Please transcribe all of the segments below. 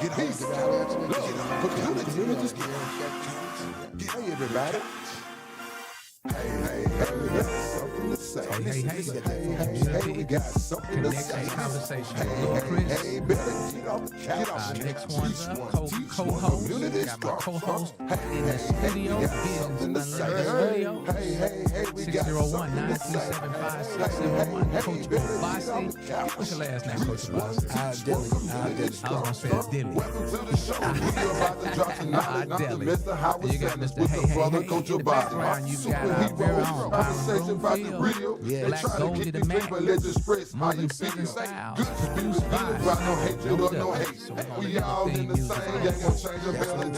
Peace. Hey, everybody. Hey, we got something to say. Hey, we got something to say. Conversation. Hey, better get off the couch. Next one's up, co-host. Got my co-host in the studio. Hey, we got 601-937-5671. Coach OBESI. What's your last name, Coach OBESI? I was going to say Dilly. Welcome to the show. We about to drop some knowledge, not to Mr. Howard You got Sanders Mr. with Hey, the hey, brother hey, Coach in the background, you got our very own conversation about the real. They Black try to Goldie keep the it Mac. clean, but let's express how you Moving feel. Southern style. Good spirits, feeling about no hatred or no hate. We all in the same gang, gonna change the melody.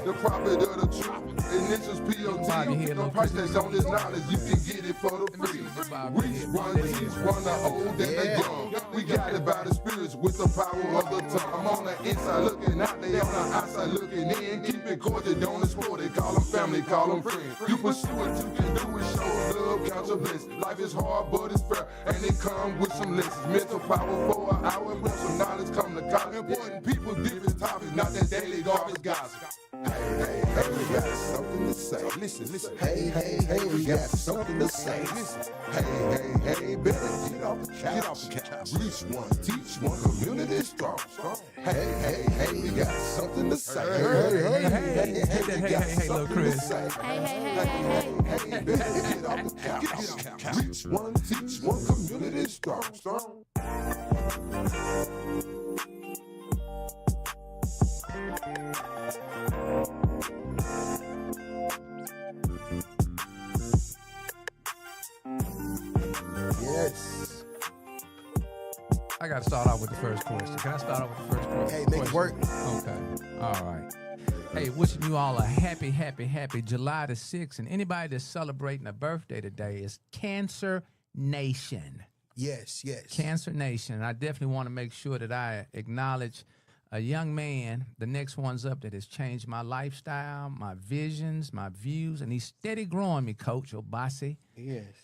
The prophet of the truth, initials POT. No price tags on this knowledge, you can get it for the free. Reach one, teach one, the old and the young. We got it by the spirits with the power of the tongue. I'm on the inside looking out, they on the outside looking in. Keep it cordial, don't explore it. Call them family, call them friends. You pursue what you can do is show love, count your blessings. Life is hard, but it's fair, and it comes with some lessons. Mental power for an hour, bring some knowledge, come to college. Important people, different topics, not that daily garbage gossip. Hey, we got something to say. Listen. Hey, we got something to say. Listen. Hey, better get off the couch. Reach one, teach one, community strong. Hey, we got something to say. Hey, little Chris. Hey, better get off the couch. Reach one, teach one, community strong. Yes. I got to start off with the first question. Can I start off with the first question? Hey, make it work. Okay. All right. Hey, wishing you all a happy July the 6th. And anybody that's celebrating a birthday today is Cancer Nation. Yes. Cancer Nation. And I definitely want to make sure that I acknowledge a young man, the next one's up, that has changed my lifestyle, my visions, my views, and he's steady growing me, Coach OBESI. Yes.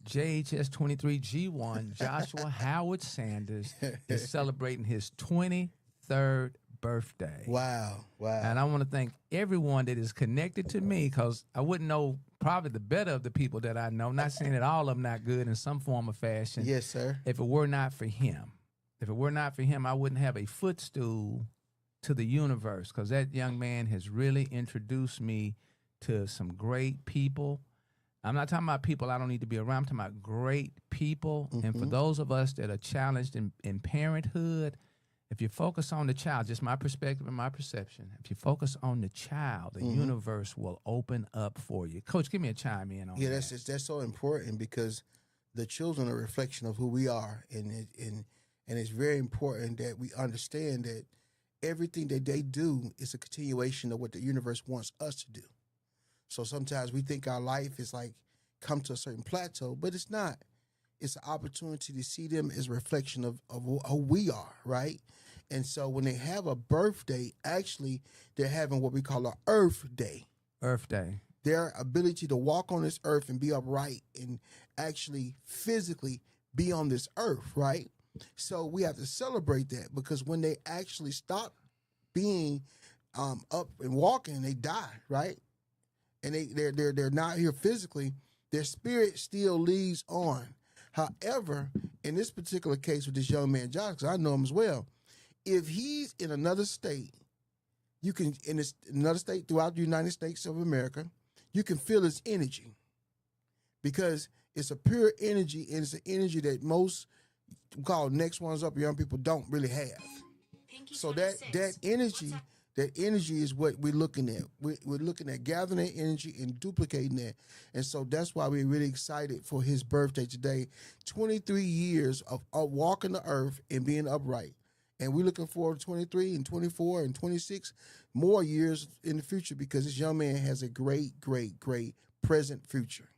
JHS23G1, Joshua Howard Sanders, is celebrating his 23rd birthday. Wow. And I want to thank everyone that is connected to me, because I wouldn't know probably the better of the people that I know, not saying that all of them not good in some form or fashion. Yes, sir. If it were not for him. If it were not for him, I wouldn't have a footstool to the universe, because that young man has really introduced me to some great people. I'm not talking about people I don't need to be around. I'm talking about great people. Mm-hmm. And for those of us that are challenged in parenthood, if you focus on the child, just my perspective and my perception, if you focus on the child, the universe will open up for you. Coach, give me a chime in on that. Yeah, that's so important, because the children are a reflection of who we are. And it's very important that we understand that everything that they do is a continuation of what the universe wants us to do. So sometimes we think our life is like come to a certain plateau, but it's not. It's an opportunity to see them as a reflection of who we are, right? And so when they have a birthday, actually, they're having what we call an Earth Day. Earth Day. Their ability to walk on this earth and be upright and actually physically be on this earth, right? So we have to celebrate that, because when they actually stop being up and walking, they die, right? And they're not here physically. Their spirit still leads on. However, in this particular case with this young man, Josh, because I know him as well, if he's in another state, you can another state throughout the United States of America, you can feel his energy, because it's a pure energy, and it's an energy that most called next ones up young people don't really have. So that energy is what we're looking at. We're looking at gathering that energy and duplicating that. And so that's why we're really excited for his birthday today. 23 years of walking the earth and being upright. And we're looking forward to 23 and 24 and 26 more years in the future, because this young man has a great present future.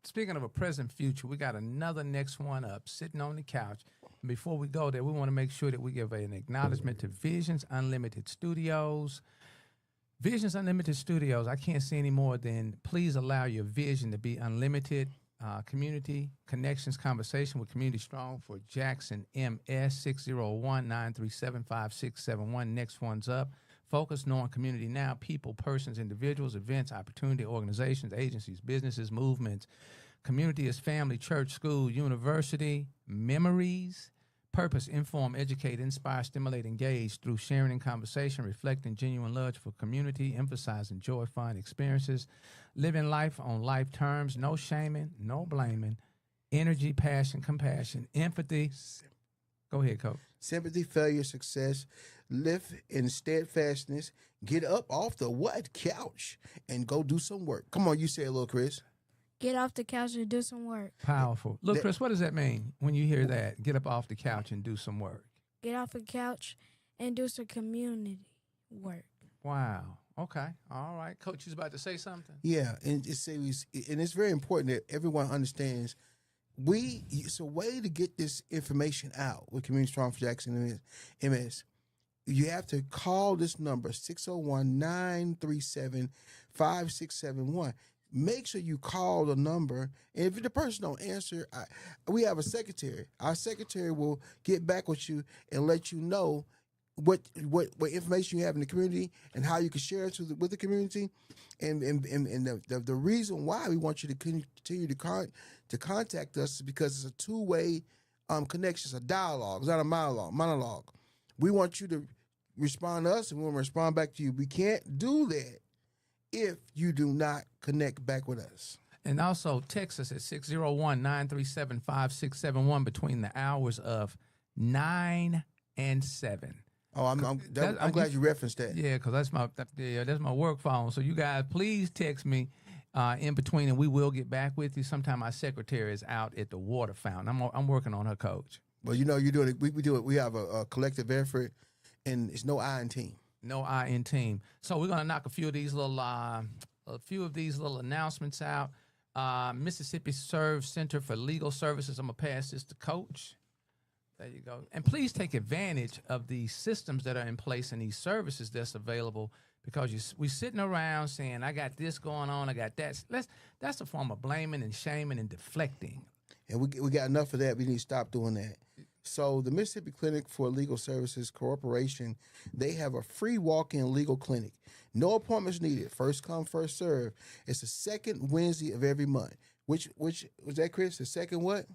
Speaking of a present future, we got another next one up sitting on the couch. And before we go there, we want to make sure that we give an acknowledgement to Visions Unlimited Studios. Visions Unlimited Studios, I can't say any more than please allow your vision to be unlimited. Community Connections Conversation with Community Strong for Jackson MS 601-937-5671. Next one's up. Focus, knowing community now, people, persons, individuals, events, opportunity, organizations, agencies, businesses, movements. Community is family, church, school, university, memories. Purpose, inform, educate, inspire, stimulate, engage through sharing and conversation, reflecting genuine love for community, emphasizing joy, fun experiences, living life on life terms, no shaming, no blaming, energy, passion, compassion, empathy. Go ahead, Coach. Sympathy, failure, success, live in steadfastness, get up off the what couch and go do some work. Come on, you say it, little Chris. Get off the couch and do some work. Powerful. Look, Chris, what does that mean when you hear that? Get up off the couch and do some work. Get off the couch and do some community work. Wow. Okay. All right. Coach, you was about to say something? Yeah, and it's very important that everyone understands it's a way to get this information out with Community Strong for Jackson MS. You have to call this number, 601-937-5671. Make sure you call the number, and if the person don't answer, we have a secretary. Our secretary will get back with you and let you know what information you have in the community and how you can share it with the community, and the reason why we want you to continue to contact us is because it's a two-way connection. It's a dialogue. It's not a monologue. We want you to respond to us, and we want to respond back to you. We can't do that if you do not connect back with us. And also text us at 601-937-5671 between the hours of 9 and 7. Oh, I'm glad you referenced that. Yeah, because that's my work phone. So you guys, please text me in between, and we will get back with you. Sometime my secretary is out at the water fountain. I'm working on her, Coach. Well, you know, you're doing it. We do it. We have a collective effort, and it's no I in team. No I in team. So we're gonna knock a few of these little announcements out. Mississippi Serve Center for Legal Services. I'm gonna pass this to Coach. There you go. And please take advantage of the systems that are in place and these services that's available, because we sitting around saying, I got this going on, I got that. That's a form of blaming and shaming and deflecting. And we got enough of that. We need to stop doing that. So the Mississippi Clinic for Legal Services Corporation, they have a free walk-in legal clinic. No appointments needed. First come, first serve. It's the second Wednesday of every month. Which was that, Chris? The second what?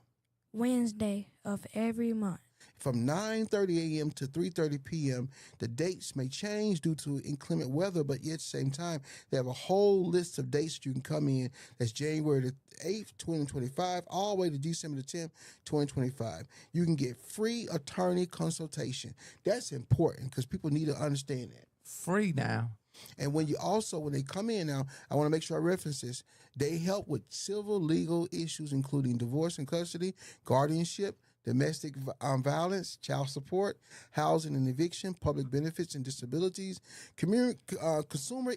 Wednesday of every month. From 9:30 a.m. to 3:30 p.m. The dates may change due to inclement weather, but yet at the same time, they have a whole list of dates that you can come in. That's January the 8th, 2025, all the way to December the 10th, 2025. You can get free attorney consultation. That's important because people need to understand that. Free now. And when they come in now, I want to make sure I reference this. They help with civil legal issues, including divorce and custody, guardianship, domestic violence, child support, housing and eviction, public benefits and disabilities, consumer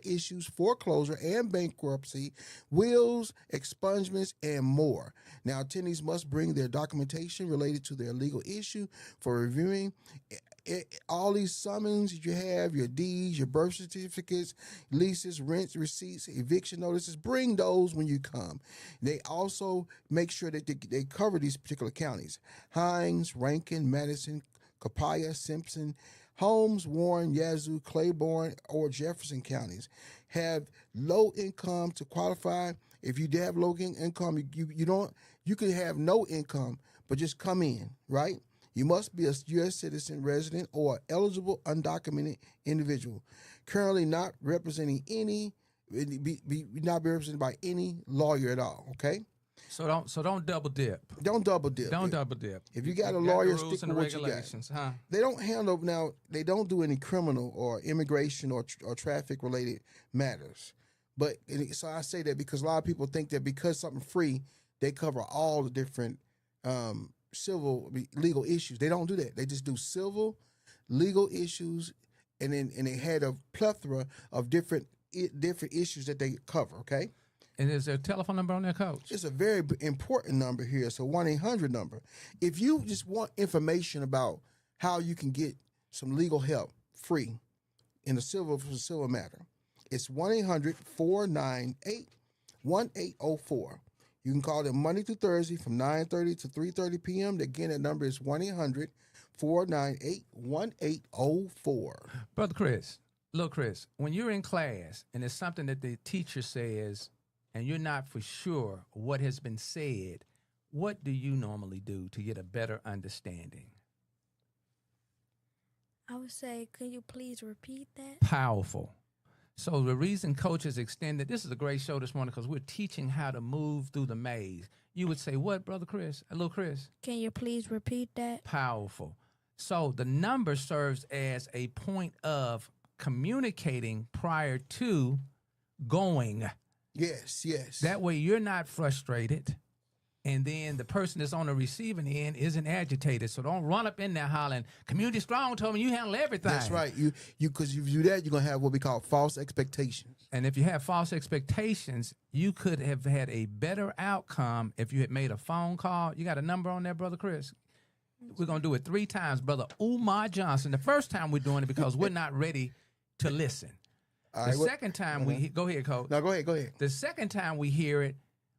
issues, foreclosure and bankruptcy, wills, expungements, and more. Now, attendees must bring their documentation related to their legal issue for reviewing. All these summons that you have, your deeds, your birth certificates, leases, rents, receipts, eviction notices, bring those when you come. They also make sure that they cover these particular counties: Hines, Rankin, Madison, Copiah, Simpson, Holmes, Warren, Yazoo, Claiborne, or Jefferson counties. Have low income to qualify. If you have low income, you could have no income, but just come in, right? You must be a U.S. citizen, resident, or eligible undocumented individual. Currently not representing not be represented by any lawyer at all. Okay. So don't double dip. Don't double dip. Don't double dip. If you got a lawyer, rules stick and with what you regulations, got. huh? They don't handle now. They don't do any criminal or immigration or traffic related matters. But so I say that because a lot of people think that because something free, they cover all the different civil legal issues. They don't do that. They just do civil legal issues, and they had a plethora of different issues that they cover. Okay. And is there a telephone number on there, Coach? It's a very important number here. It's a 1-800 number. If you just want information about how you can get some legal help free in a civil matter, it's 1-800-498-1804. You can call them Monday through Thursday from 9:30 to 3:30 p.m. Again, that number is 1-800-498-1804. Brother Chris, little Chris, when you're in class and it's something that the teacher says and you're not for sure what has been said, what do you normally do to get a better understanding? I would say, could you please repeat that? Powerful. So the reason coaches extended, this is a great show this morning because we're teaching how to move through the maze. You would say, what, Brother Chris? Little Chris? Can you please repeat that? Powerful. So the number serves as a point of communicating prior to going. Yes, yes. That way you're not frustrated. And then the person that's on the receiving end isn't agitated. So don't run up in there hollering, Community Strong told me you handle everything. That's right. Because if you do that, you're going to have what we call false expectations. And if you have false expectations, you could have had a better outcome if you had made a phone call. You got a number on there, Brother Chris? We're going to do it 3 times, Brother Umar Johnson. The first time we're doing it because we're not ready to listen. The second time we go ahead, Coach. No, go ahead. The second time we hear it,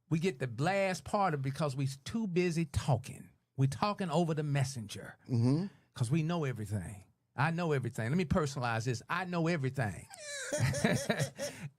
we get the last part of it because we're too busy talking. We're talking over the messenger because we know everything. I know everything. Let me personalize this. I know everything.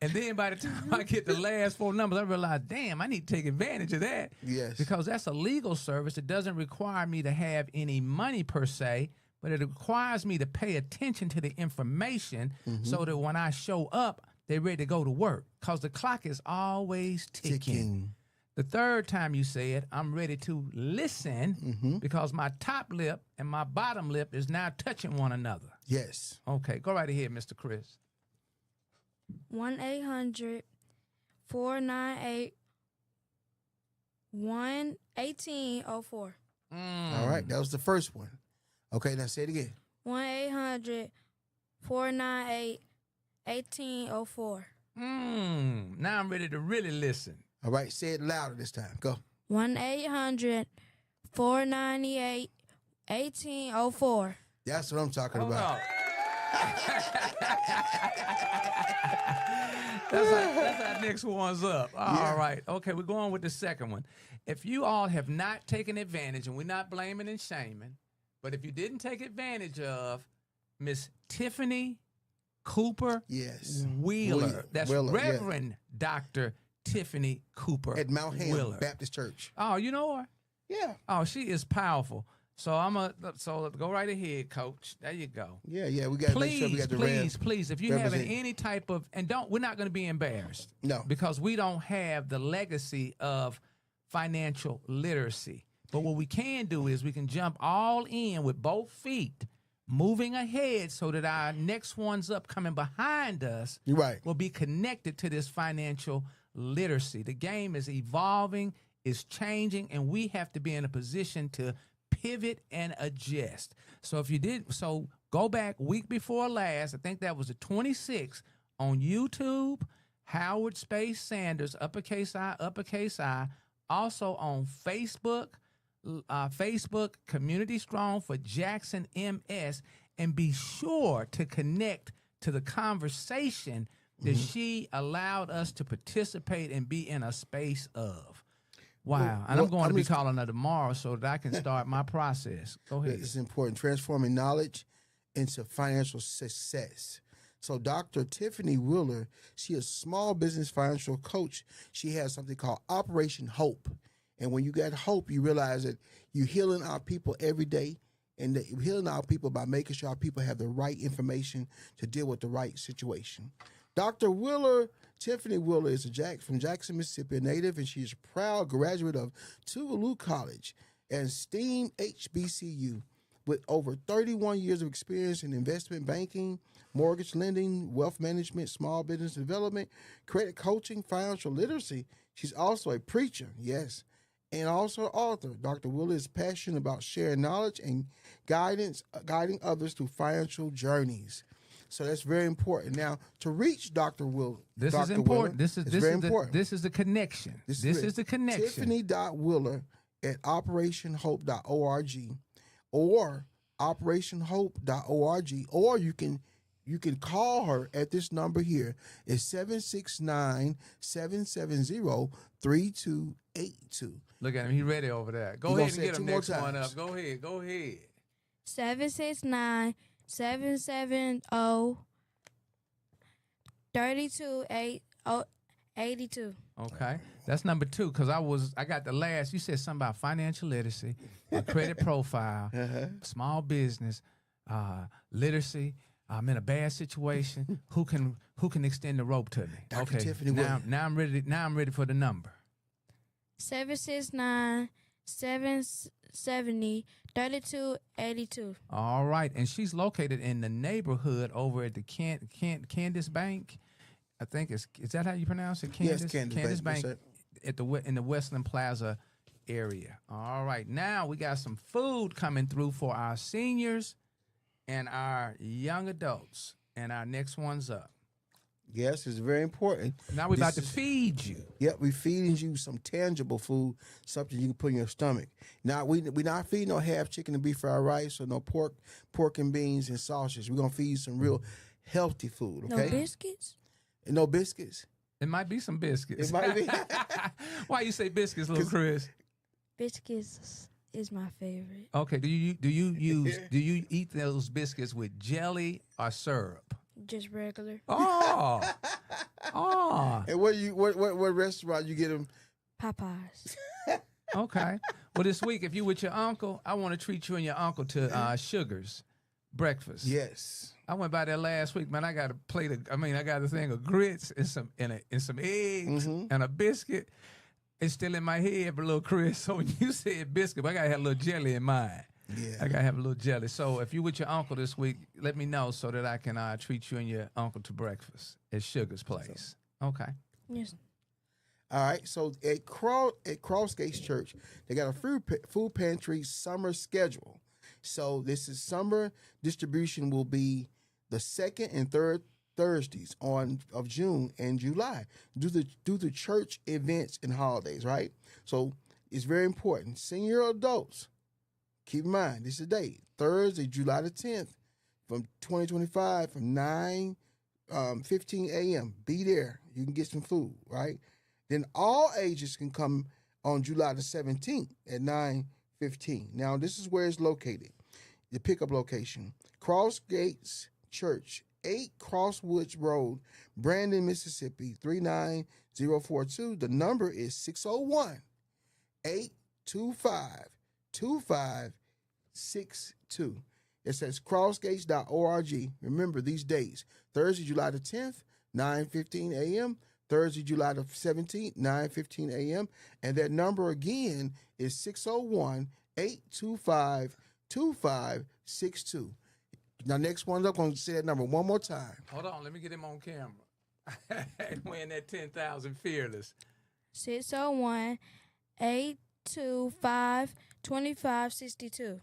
And then by the time I get the last 4 numbers, I realize, damn, I need to take advantage of that. Yes. Because that's a legal service. It doesn't require me to have any money per se, but it requires me to pay attention to the information so that when I show up, they're ready to go to work because the clock is always ticking. The third time you say it, I'm ready to listen because my top lip and my bottom lip is now touching one another. Yes. Okay, go right ahead, Mr. Chris. 1-800-498-1804. All right, that was the first one. Okay, now say it again. 1-800-498-1804. Now I'm ready to really listen. All right, say it louder this time. Go. 1-800-498-1804. That's what I'm talking about. That's our next one's up. All right. Okay, we're going with the second one. If you all have not taken advantage, and we're not blaming and shaming, but if you didn't take advantage of Miss Tiffany Cooper Wheeler, that's Reverend Dr. Tiffany Cooper at Mount Ham Wheeler Baptist Church. Oh, you know her? Yeah. Oh, she is powerful. So so go right ahead, Coach. There you go. Yeah. We got to make sure we got the please. If you have any type of, and we're not going to be embarrassed. No. Because we don't have the legacy of financial literacy. But what we can do is we can jump all in with both feet, moving ahead so that our next ones up coming behind us will be connected to this financial literacy. The game is evolving, is changing, and we have to be in a position to pivot and adjust. So if you go back week before last, I think that was the 26th on YouTube, Howard Space Sanders, uppercase I, also on Facebook, Community Strong for Jackson MS, and be sure to connect to the conversation that she allowed us to participate and be in a space of. Wow. And I'm going to be calling her tomorrow so that I can start my process. Go ahead. It's important. Transforming knowledge into financial success. So Dr. Tiffany Wheeler, she is a small business financial coach. She has something called Operation Hope. And when you got hope, you realize that you're healing our people every day, and that you're healing our people by making sure our people have the right information to deal with the right situation. Dr. Wheeler, Tiffany Wheeler, is from Jackson, Mississippi, a native, and she's a proud graduate of Tougaloo College and STEAM HBCU with over 31 years of experience in investment banking, mortgage lending, wealth management, small business development, credit coaching, financial literacy. She's also a preacher, yes, and also an author. Dr. Wheeler is passionate about sharing knowledge and guiding others through financial journeys. So that's very important. Now, to reach Dr. Wheeler, this is important. This is the connection. This is the connection. Tiffany.Wheeler at operationhope.org or operationhope.org, or you can you can call her at this number here. It's 769-770-3282. Look at him. He ready over there. Go You ahead gonna and say get it him 2 more next one times. up. Go ahead. Go ahead. 769-770-3282. Okay. That's number 2, because I got the last. You said something about financial literacy, a credit profile, small business, literacy. I'm in a bad situation. Who can extend the rope to me? Dr. Okay. Tiffany Now Williams. I'm ready. Now I'm ready for the number. 769-770-3282. All right. And she's located in the neighborhood over at the Candace Bank. I think is that how you pronounce it? Yes, Candace Bank. Bank at in the Westland Plaza area. All right. Now we got some food coming through for our seniors and our young adults. And our next one's up. Yes, it's very important. Now we're about to This is- feed you. Yep, we're feeding you some tangible food, something you can put in your stomach. Now, we're not feeding no half chicken and beef fried rice or no pork and beans and sausage. We're going to feed you some real healthy food, No okay? biscuits? And no biscuits. It might be some biscuits. It might be. Why you say biscuits, little Chris? Biscuits is my favorite. Okay. Do you eat those biscuits with jelly or syrup? Just regular. Oh. And what restaurant you get them? Popeyes. Okay. Well, this week, if you with your uncle, I want to treat you and your uncle to Sugar's breakfast. Yes. I went by there last week, man. I got a thing of grits and some eggs and a biscuit. It's still in my head, but little Chris. So when you said biscuit, I gotta have a little jelly in mine. Yeah. I gotta have a little jelly. So if you with your uncle this week, let me know so that I can treat you and your uncle to breakfast at Sugar's place. Okay. Yes. All right. So at Crossgates Church, they got a food pantry summer schedule. So this is summer distribution will be the second and third Thursdays of June and July due to church events and holidays, right? So it's very important. Senior adults, keep in mind, this is the date, Thursday, July the 10th, from 2025, from 9:15 a.m. Be there. You can get some food, right? Then all ages can come on July the 17th at 9:15. Now, this is where it's located. The pickup location, Crossgates Church, 8 Crosswoods Road, Brandon, Mississippi, 39042. The number is 601-825-2562. It says crossgates.org. Remember these dates. Thursday, July the 10th, 9:15 a.m. Thursday, July the 17th, 9:15 a.m. And that number again is 601-825-2562. Now, next one up, I'm going to say that number one more time. Hold on, let me get him on camera. Wearing that 10,000 fearless. 601-825-2562.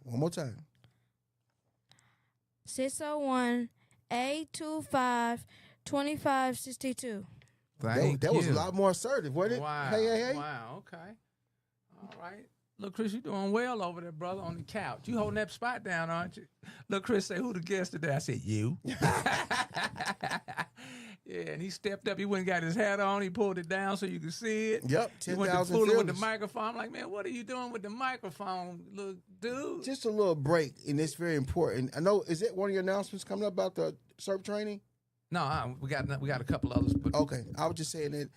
One more time. 601-825-2562. Thank That you. was a lot more assertive, wasn't it? Wow. Hey. Wow. Okay. All right. Look, Chris, you doing well over there, brother, on the couch. You holding that spot down, aren't you? Look, Chris, say, who the guest today? I said, you. Yeah, and he stepped up. He went and got his hat on. He pulled it down so you could see it. Yep, He went to 10,000 fooling with the fearless. microphone. I'm like, man, what are you doing with the microphone, little dude? Just a little break, and it's very important. I know, is it one of your announcements coming up about the SERP training? No, we got a couple others. But Okay, I was just saying that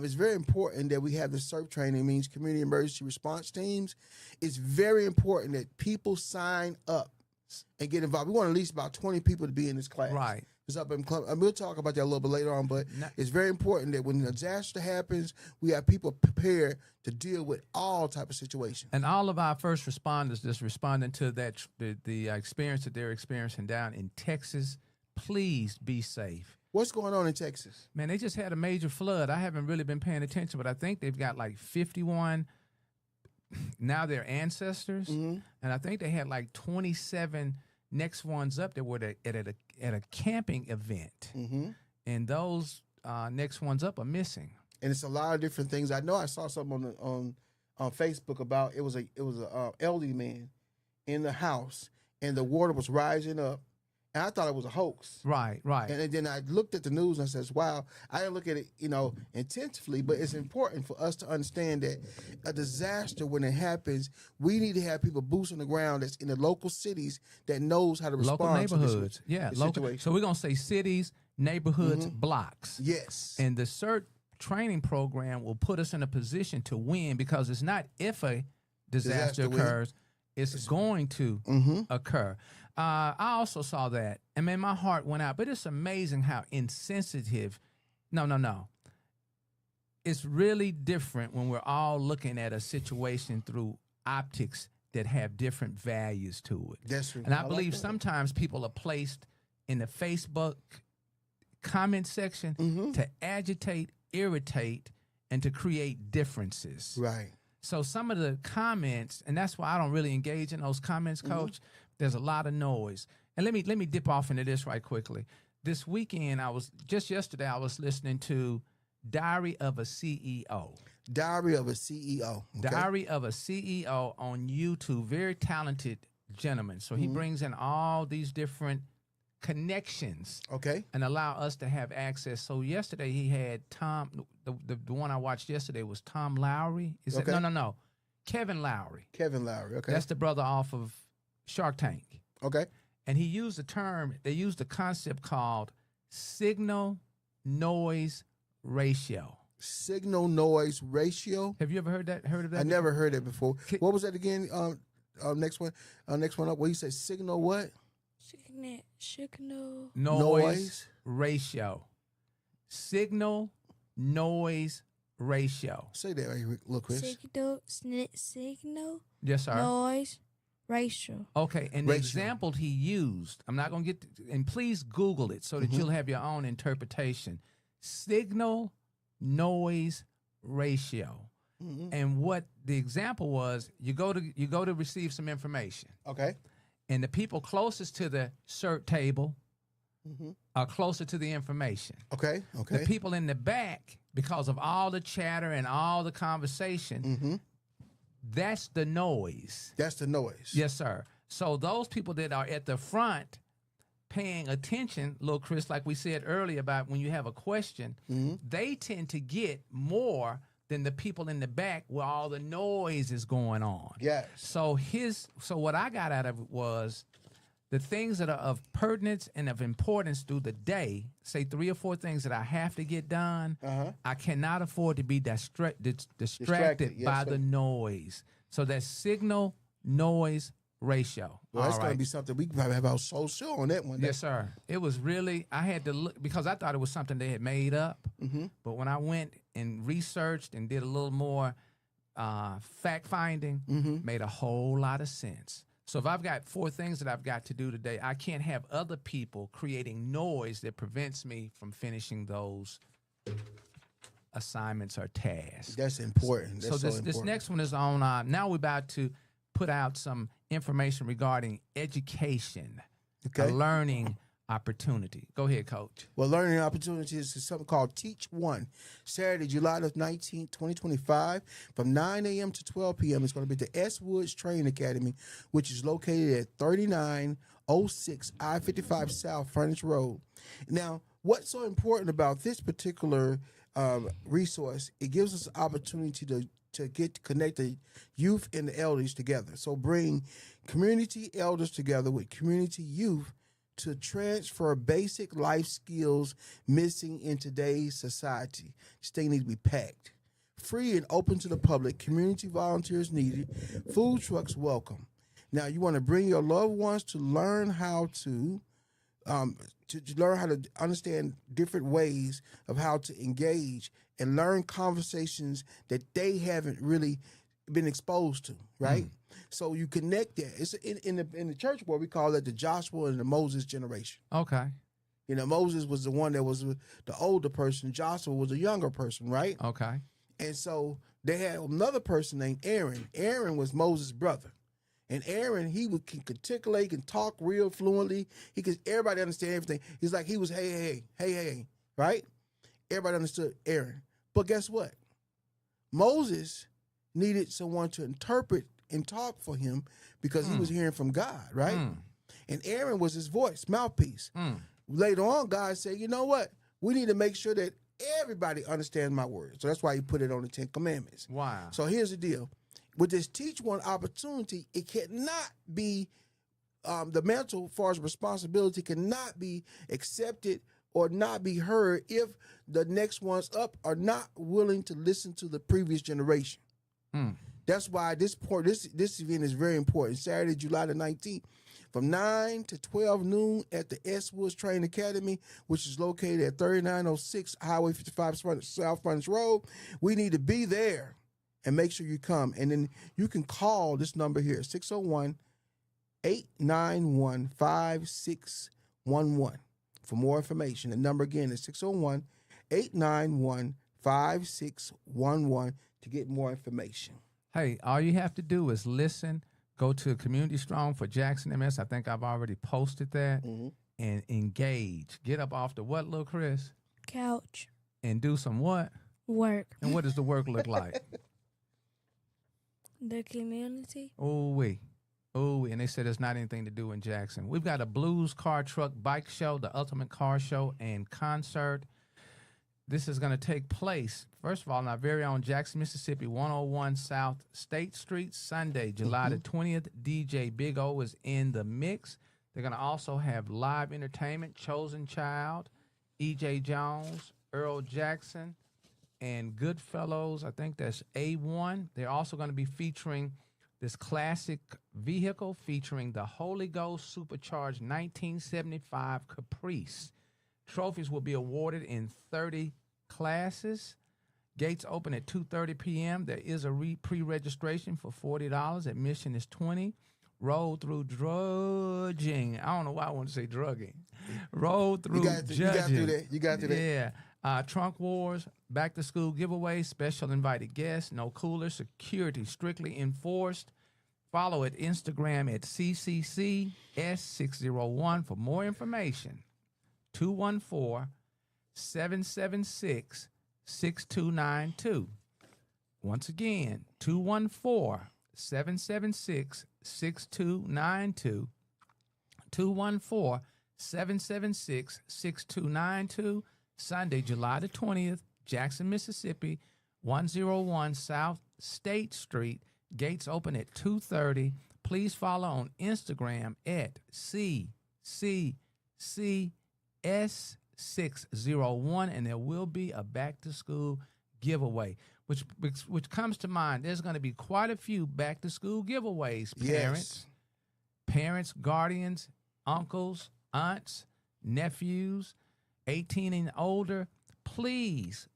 it's very important that we have the SERP training. It means Community Emergency Response Teams. It's very important that people sign up and get involved. We want at least about 20 people to be in this class. Right. It's up in club. And we'll talk about that a little bit later on, but it's very important that when a disaster happens, we have people prepared to deal with all type of situations. And all of our first responders just responding to that the experience that they're experiencing down in Texas. Please be safe. What's going on in Texas? Man, they just had a major flood. I haven't really been paying attention, but I think they've got like 51 now their ancestors, and I think they had like 27 next ones up that were at a camping event, and those next ones up are missing. And it's a lot of different things. I know I saw something on Facebook about it was a elderly man in the house, and the water was rising up, And I thought it was a hoax. Right. And then I looked at the news and I says, wow, I didn't look at it, intensively, but it's important for us to understand that a disaster, when it happens, we need to have people boots on the ground that's in the local cities that knows how to respond Local neighborhoods. to this local. situation. So we're going to say cities, neighborhoods, blocks. Yes. And the CERT training program will put us in a position to win, because it's not if a disaster occurs, it's going to occur. I also saw that, and man, my heart went out. But it's amazing how insensitive. No. It's really different when we're all looking at a situation through optics that have different values to it. That's right. And I believe sometimes people are placed in the Facebook comment section to agitate, irritate, and to create differences. Right. So some of the comments, and that's why I don't really engage in those comments, Coach. There's a lot of noise. And let me dip off into this right quickly. This weekend, yesterday I was listening to Diary of a CEO. Diary of a CEO. Okay. Diary of a CEO on YouTube. Very talented gentleman. So he brings in all these different connections. Okay. And allow us to have access. So yesterday he had Tom, the one I watched yesterday was Tom Lowry. Is it? No. Kevin Lowry. Kevin Lowry. Okay. That's the brother off of Shark Tank. Okay. And he used they used a concept called signal noise ratio. Signal noise ratio. Have you ever heard of that? I never heard it before. What was that again? Next one up. What you say? Signal what? Signal noise ratio. Signal noise ratio. Say that right, look, Chris. Signal Yes, sir. noise ratio. Okay, and the example he used, I'm not going to and please Google it so that you'll have your own interpretation. Signal noise ratio. And what the example was, you go to receive some information. Okay. And the people closest to the CERT table are closer to the information. Okay. The people in the back, because of all the chatter and all the conversation, that's the noise. That's the noise. Yes, sir. So those people that are at the front paying attention, little Chris, like we said earlier about when you have a question, they tend to get more than the people in the back where all the noise is going on. Yes. So what I got out of it was the things that are of pertinence and of importance through the day, say 3 or 4 things that I have to get done, I cannot afford to be distracted by the noise. So that's signal noise ratio. Well, that's going to be something we can probably have our whole show on that one. Yes, sir. It was really, I had to look, because I thought it was something they had made up. But when I went and researched and did a little more fact finding, made a whole lot of sense. So if I've got 4 things that I've got to do today, I can't have other people creating noise that prevents me from finishing those assignments or tasks. That's important. That's this next one is on, now we're about to put out some information regarding education, a learning opportunity. Go ahead, Coach. Well, learning opportunities is something called Teach One. Saturday, July the 19th, 2025, from 9 a.m. to 12 p.m. It's going to be at the S. Woods Training Academy, which is located at 3906 I-55 South Furnace Road. Now, what's so important about this particular resource, it gives us an opportunity to connect the youth and the elders together. So bring community elders together with community youth to transfer basic life skills missing in today's society. This thing needs to be packed. Free and open to the public. Community volunteers needed. Food trucks welcome. Now, you want to bring your loved ones to learn how to learn how to understand different ways of how to engage and learn conversations that they haven't really been exposed to, right? So you connect that. It's in the church world, we call it the Joshua and the Moses generation. Okay. You know, Moses was the one that was the older person. Joshua was a younger person, right? Okay. And so they had another person named Aaron. Aaron was Moses' brother. And Aaron, he can articulate, can talk real fluently. Everybody understand everything. He's like, he was, hey, right? Everybody understood Aaron. But guess what? Moses needed someone to interpret and talk for him because he was hearing from God, right? And Aaron was his voice, mouthpiece. Later on, God said, you know what? We need to make sure that everybody understands my word. So that's why he put it on the 10 Commandments. Wow. So here's the deal. With this Teach One opportunity, it cannot be, the mantle as far as responsibility cannot be accepted or not be heard if the next ones up are not willing to listen to the previous generation. That's why this event is very important. Saturday, July the 19th, from 9 to 12 noon at the S. Woods Training Academy, which is located at 3906 Highway 55 South Frontage Road. We need to be there and make sure you come. And then you can call this number here, 601-891-5611 for more information. The number again is 601-891-5611 to get more information. Hey, all you have to do is listen. Go to Community Strong for Jackson MS. I think I've already posted that. And engage. Get up off the what, little Chris? Couch. And do some what? Work. And what does the work look like? The community. Ooh-wee. Ooh-wee. And they said there's not anything to do in Jackson. We've got a blues, car, truck, bike show, the ultimate car show, and concert. This is going to take place, first of all, in our very own Jackson, Mississippi, 101 South State Street, Sunday, July the 20th. DJ Big O is in the mix. They're going to also have live entertainment, Chosen Child, E.J. Jones, Earl Jackson, and Goodfellows. I think that's A1. They're also going to be featuring this classic vehicle featuring the Holy Ghost Supercharged 1975 Caprice. Trophies will be awarded in 30 classes. Gates open at 2:30 p.m. There is a pre-registration for $40. Admission is $20. Roll through drudging. I don't know why I want to say drugging. Roll through judging. You got through that. Yeah. Trunk wars, back to school giveaways, special invited guests, no cooler, security strictly enforced. Follow at Instagram at CCCS601 for more information. 214-776-6292. Once again, 214-776-6292. 214-776-6292. Sunday, July the 20th, Jackson, Mississippi, 101 South State Street. Gates open at 2:30. Please follow on Instagram at CCCS601, and there will be a back-to-school giveaway, which comes to mind. There's going to be quite a few back-to-school giveaways, parents. Yes. Parents, guardians, uncles, aunts, nephews, 18 and older. Please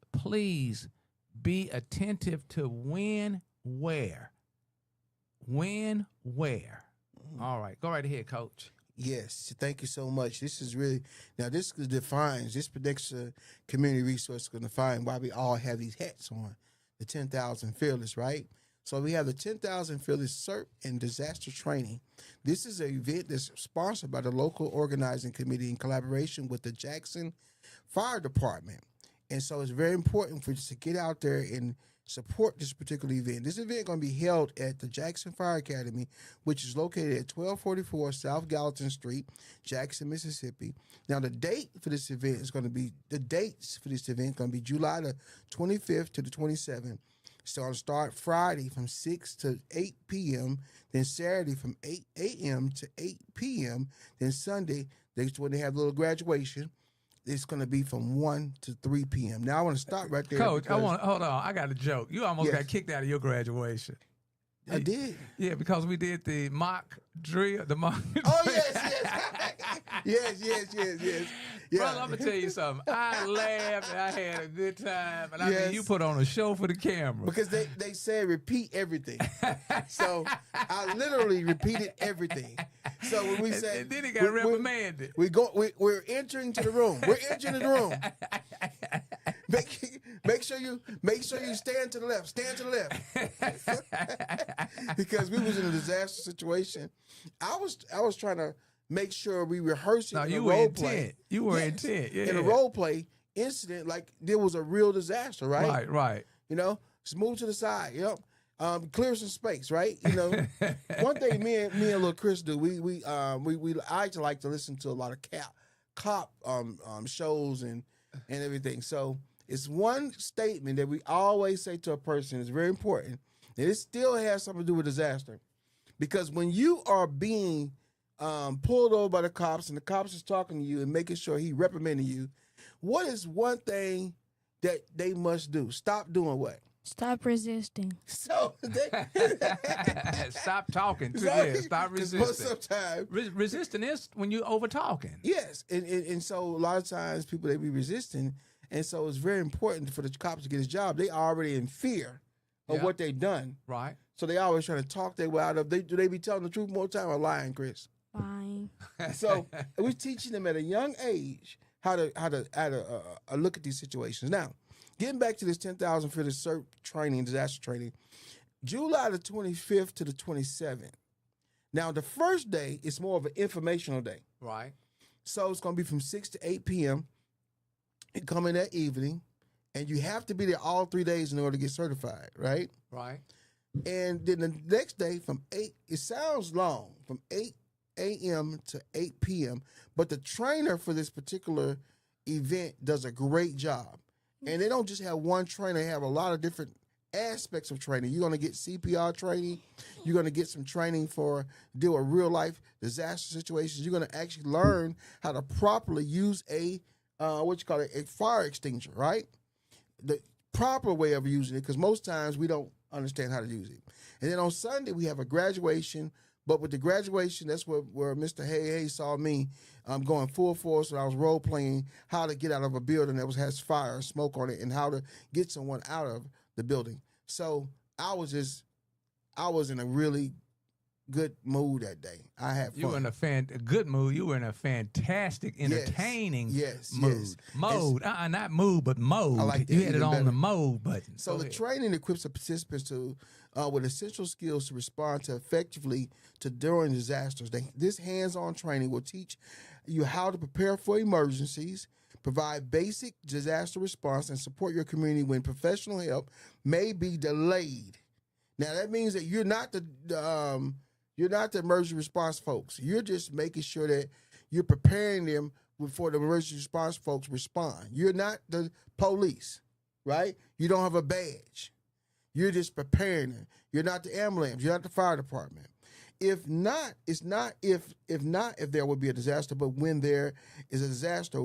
be attentive to when, where. When, where. All right, go right ahead, Coach. Yes, thank you so much. This is really, now this defines, this next community resource is going to define why we all have these hats on, the 10,000 Fearless, right? So we have the 10,000 Fearless CERT and Disaster Training. This is an event that's sponsored by the local organizing committee in collaboration with the Jackson Fire Department. And so it's very important for us to get out there and support this particular event. This event is going to be held at the Jackson Fire Academy, which is located at 1244 South Gallatin Street, Jackson, Mississippi. Now, the date for this event is going to be, July the 25th to the 27th. It's going to start Friday from 6 to 8 p.m., then Saturday from 8 a.m. to 8 p.m., then Sunday, when they have a little graduation, it's going to be from 1 to 3 p.m. Now, I want to stop right there. Coach, hold on. I got a joke. You almost got kicked out of your graduation. I did. Yeah, because we did the mock drill. Oh, yes. Yes. Yeah. Brother, I'm going to tell you something. I laughed and I had a good time. And I mean, you put on a show for the camera. Because they said repeat everything. So I literally repeated everything. So when we said, and then he got reprimanded. We're entering to the room. We're entering the room. Make sure you stand to the left. Stand to the left. Because we was in a disaster situation. I was trying to make sure we rehearsing in a role play. You were intent. Yeah. In a role play incident, like there was a real disaster, right? Right. You know, just move to the side. You know, Clear some space, right? You know, one thing me and little Chris do, I actually like to listen to a lot of cop shows and everything. So it's one statement that we always say to a person is very important, and it still has something to do with disaster, because when you are being pulled over by the cops and the cops is talking to you and making sure he reprimanding you, what is one thing that they must do? Stop doing what? Stop resisting. So Stop talking. Stop resisting. Sometimes Resisting is when you over talking. yes, and so a lot of times people, they be resisting, and so it's very important for the cops to get his job. They already in fear of what they've done, Right. so they always trying to talk their way out of. Do they be telling the truth more time or lying, Chris? Fine. So we're teaching them at a young age how to look at these situations. Now, getting back to this 10,000 feet of CERT training, disaster training, July the 25th to the 27th. Now, the first day is more of an informational day. Right. So it's going to be from 6 to 8 p.m. You come in that evening, and you have to be there all 3 days in order to get certified, right? Right. And then the next day from 8, it sounds long, from 8 a.m. to 8 p.m., but the trainer for this particular event does a great job. And they don't just have one trainer, they have a lot of different aspects of training. You're going to get CPR training. You're going to get some training for deal with real life disaster situations. You're going to actually learn how to properly use a fire extinguisher, right? The proper way of using it, because most times we don't understand how to use it. And then on Sunday, we have a graduation. But with the graduation, that's where Mr. Hey saw me going full force when I was role playing how to get out of a building that has fire and smoke on it, and how to get someone out of the building. So I was in a really good mood that day. I had fun. You were in a good mood. You were in a fantastic, entertaining mood. Mode. Not mood, but mode. I like that. You had it Even on better. the mode button. So the training equips the participants to with essential skills to respond to effectively to during disasters. This hands-on training will teach you how to prepare for emergencies, provide basic disaster response, and support your community when professional help may be delayed. Now that means that you're not the emergency response folks. You're just making sure that you're preparing them before the emergency response folks respond. You're not the police, right? You don't have a badge. You're just preparing them. You're not the ambulance. You're not the fire department. If not, if there would be a disaster, but when there is a disaster,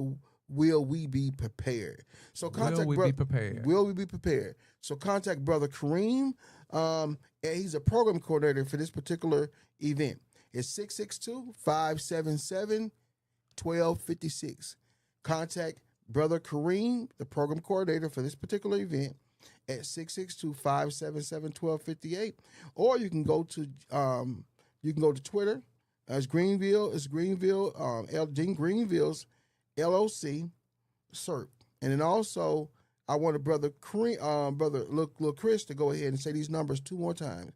will we be prepared? So contact Will we be prepared? Will we be prepared? So contact Brother Kareem. And he's a program coordinator for this particular event. It's 662-577-1256. Contact Brother Kareem, the program coordinator for this particular event, at 662-577-1258. Or you can go to Twitter. It's Greenville's LOC CERT. And then also I wanted Brother Chris to go ahead and say these numbers 2 more times,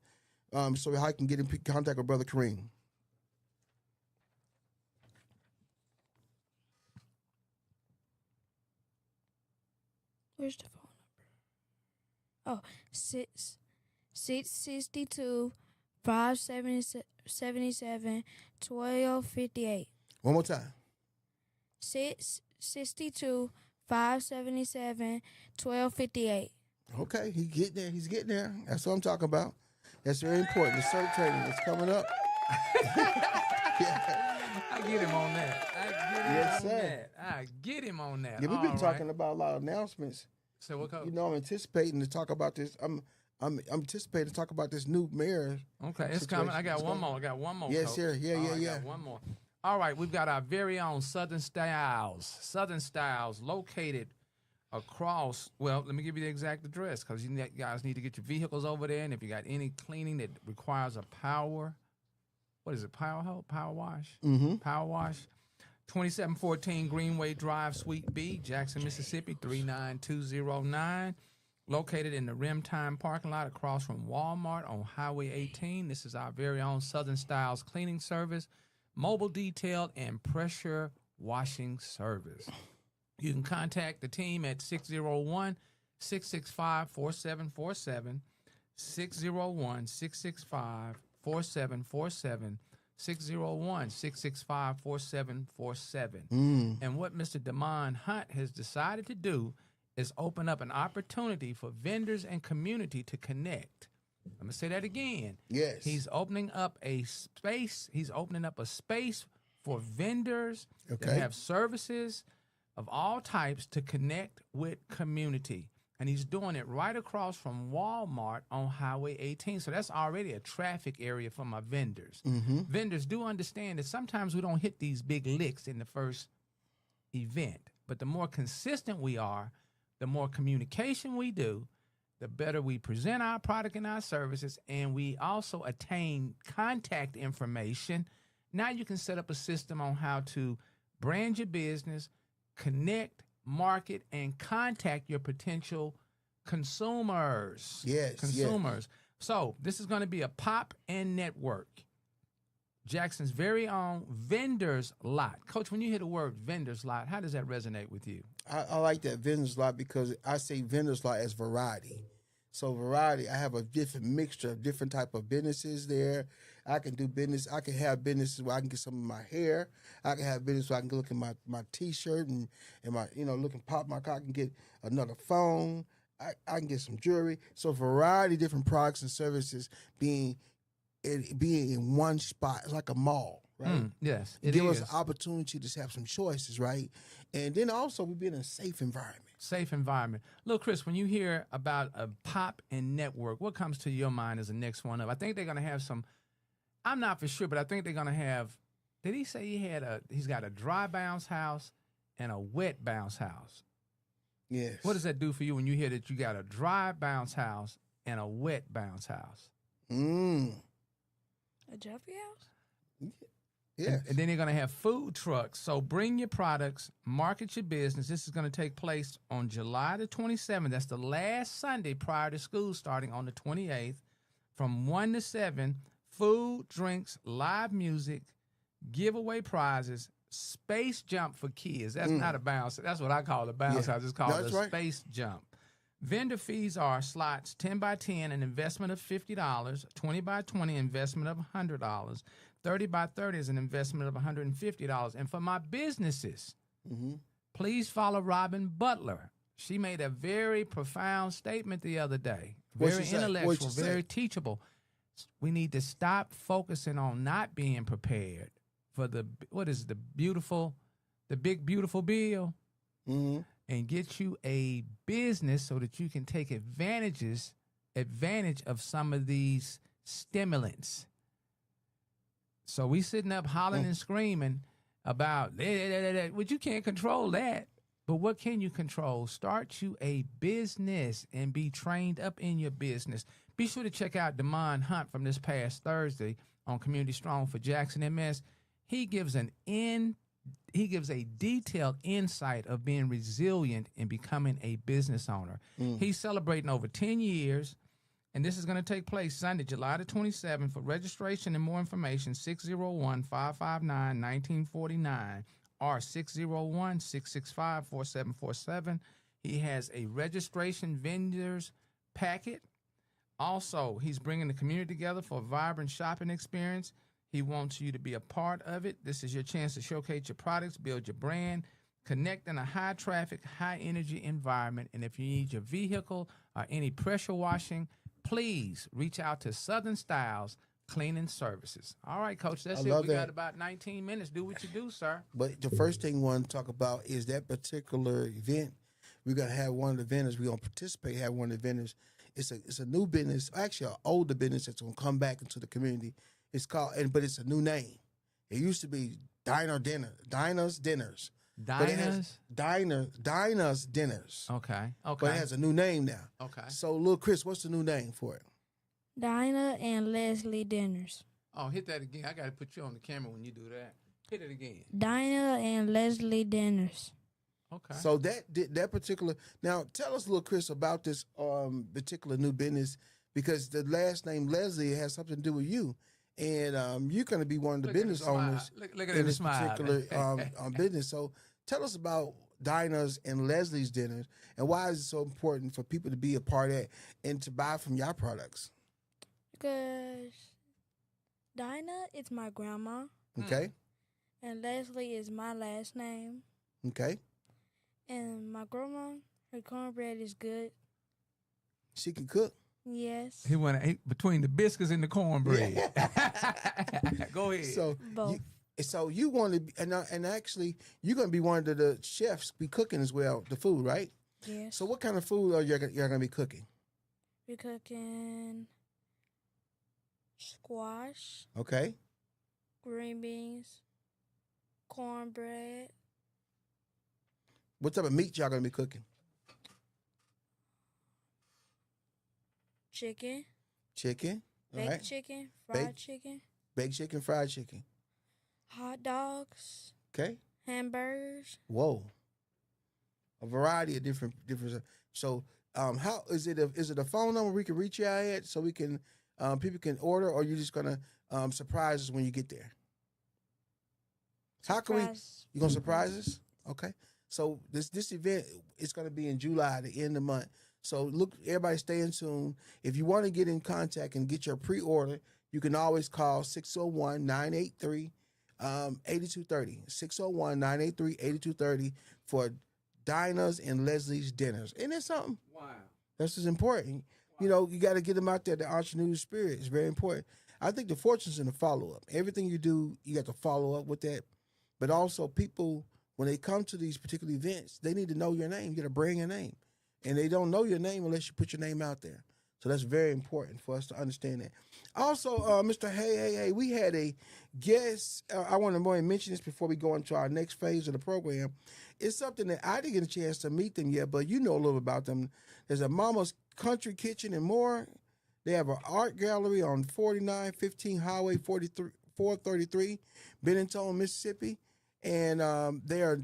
so I can get in contact with Brother Kareem. Where's the phone number? Oh, 662-577-1258. One more time. 662-577-1258. Okay, he's getting there. He's getting there. That's what I'm talking about. That's very important. The CERT training is coming up. Yeah. I get him on that. I get him on that. Yeah, we've been talking about a lot of announcements. So what? You know, I'm anticipating to talk about this. I'm anticipating to talk about this new mayor. Okay, it's coming. I got one more. Yes, Coach. sir. Yeah. I got one more. All right, we've got our very own Southern Styles. Southern Styles located across, well, let me give you the exact address, because you guys need to get your vehicles over there, and if you got any cleaning that requires a power wash? Mm-hmm. Power wash. 2714 Greenway Drive, Suite B, Jackson, Mississippi, 39209. Located in the Rimtime parking lot across from Walmart on Highway 18. This is our very own Southern Styles cleaning service, mobile detail, and pressure washing service. You can contact the team at 601-665-4747, 601-665-4747. 601-665-4747. And what Mr. Damon Hunt has decided to do is open up an opportunity for vendors and community to connect. I'm going to say that again. Yes. He's opening up a space. He's opening up a space for vendors that have services of all types to connect with community. And he's doing it right across from Walmart on Highway 18. So that's already a traffic area for my vendors. Vendors do understand that sometimes we don't hit these big licks in the first event. But the more consistent we are, the more communication we do, the better we present our product and our services, and we also attain contact information. Now you can set up a system on how to brand your business, connect, market, and contact your potential consumers. Yes. Consumers. So this is going to be a pop and network. Jackson's very own vendors lot. Coach, when you hear the word vendors lot, how does that resonate with you? I like that vendors lot because I say vendors lot as variety. So variety, I have a different mixture of different type of businesses there. I can do business. I can have businesses where I can get some of my hair. I can have business where I can look at my T-shirt and my, look and pop my car. I can get another phone. I can get some jewelry. So variety of different products and services being in one spot. It's like a mall, right? Yes, it gives us an opportunity to have some choices, right? And then also we be in a safe environment. Safe environment. Look, Chris, when you hear about a pop and network, what comes to your mind as the next one up? I think they're going to have some, I'm not for sure, but I think they're going to have, did he say he's got a dry bounce house and a wet bounce house? Yes. What does that do for you when you hear that you got a dry bounce house and a wet bounce house? A Jeffrey house? Yes. And then they're going to have food trucks. So bring your products, market your business. This is going to take place on July the 27th. That's the last Sunday prior to school starting on the 28th from 1 to 7. Food, drinks, live music, giveaway prizes, space jump for kids. That's not a bounce. That's what I call a bounce house. It's called a space jump. Vendor fees are slots 10 by 10, an investment of $50, 20 by 20, investment of $100, 30 by 30 is an investment of $150. And for my businesses, please follow Robin Butler. She made a very profound statement the other day, very intellectual, very teachable. We need to stop focusing on not being prepared for the big beautiful bill. And get you a business so that you can take advantage of some of these stimulants. So we sitting up hollering and screaming about but you can't control that. But what can you control? Start you a business and be trained up in your business. Be sure to check out Damon Hunt from this past Thursday on Community Strong for Jackson MS. He gives a detailed insight of being resilient and becoming a business owner. He's celebrating over 10 years, and this is going to take place Sunday, July the 27th. For registration and more information, 601-559-1949 or 601-665-4747. He has a registration vendors packet. Also, he's bringing the community together for a vibrant shopping experience. He wants you to be a part of it. This is your chance to showcase your products, build your brand, connect in a high-traffic, high-energy environment. And if you need your vehicle or any pressure washing, please reach out to Southern Styles Cleaning Services. All right, Coach, that's it. We got about 19 minutes. Do what you do, sir. But the first thing we want to talk about is that particular event. We're going to have one of the vendors. We're going to participate, have one of the vendors. It's a new business, actually an older business that's going to come back into the community. It's called, but it's a new name. It used to be Diners Dinners. Diners? Diners Dinners. Okay. But it has a new name now. Okay. So, Lil Chris, what's the new name for it? Dinah and Leslie Dinners. Oh, hit that again. I got to put you on the camera when you do that. Hit it again. Dinah and Leslie Dinners. Okay. So that particular, now tell us, Lil Chris, about this particular new business, because the last name Leslie has something to do with you. And you're going to be one of the business owners look at in this smile. particular business. So Tell us about Dinah's and Leslie's dinners, and why is it so important for people to be a part of it and to buy from your products? Because Dinah is my grandma, Okay, and Leslie is my last name. okay. And my grandma, her cornbread is good. She can cook. Yes. He went between the biscuits and the cornbread. Go ahead. Both. So you want to be, and actually you're going to be one of the chefs be cooking as well, the food, right? Yes. So what kind of food are you going to be cooking? We're cooking squash, Okay. green beans, cornbread, What type of meat y'all going to be cooking? chicken, Chicken. All baked right. chicken, fried Baked- chicken, Baked chicken, fried chicken. hot dogs, Okay. hamburgers. Whoa. A variety of different. So, how is it? Is it a phone number we can reach you out at so we can people can order, or you just gonna surprise us when you get there? How can we? Surprise. You gonna surprise us? Okay. So this event is gonna be in July, the end of the month. So look, everybody stay in tune. If you want to get in contact and get your pre-order, you can always call 601-983-8230. 601-983-8230 for Dinah's and Leslie's dinners. Isn't that something? Wow. That's just important. You know, you got to get them out there. The entrepreneur spirit is very important. I think the fortune's in the follow-up. Everything you do, you got to follow up with that. But also people, when they come to these particular events, they need to know your name. You got to bring your name. And they don't know your name unless you put your name out there. So that's very important for us to understand that. Also, Mr. Hey, we had a guest. I want to mention this before we go into our next phase of the program. It's something that I didn't get a chance to meet them yet, but you know a little about them. There's a Mama's Country Kitchen and more. They have an art gallery on 4915 Highway 433, Bentonia, Mississippi. And they're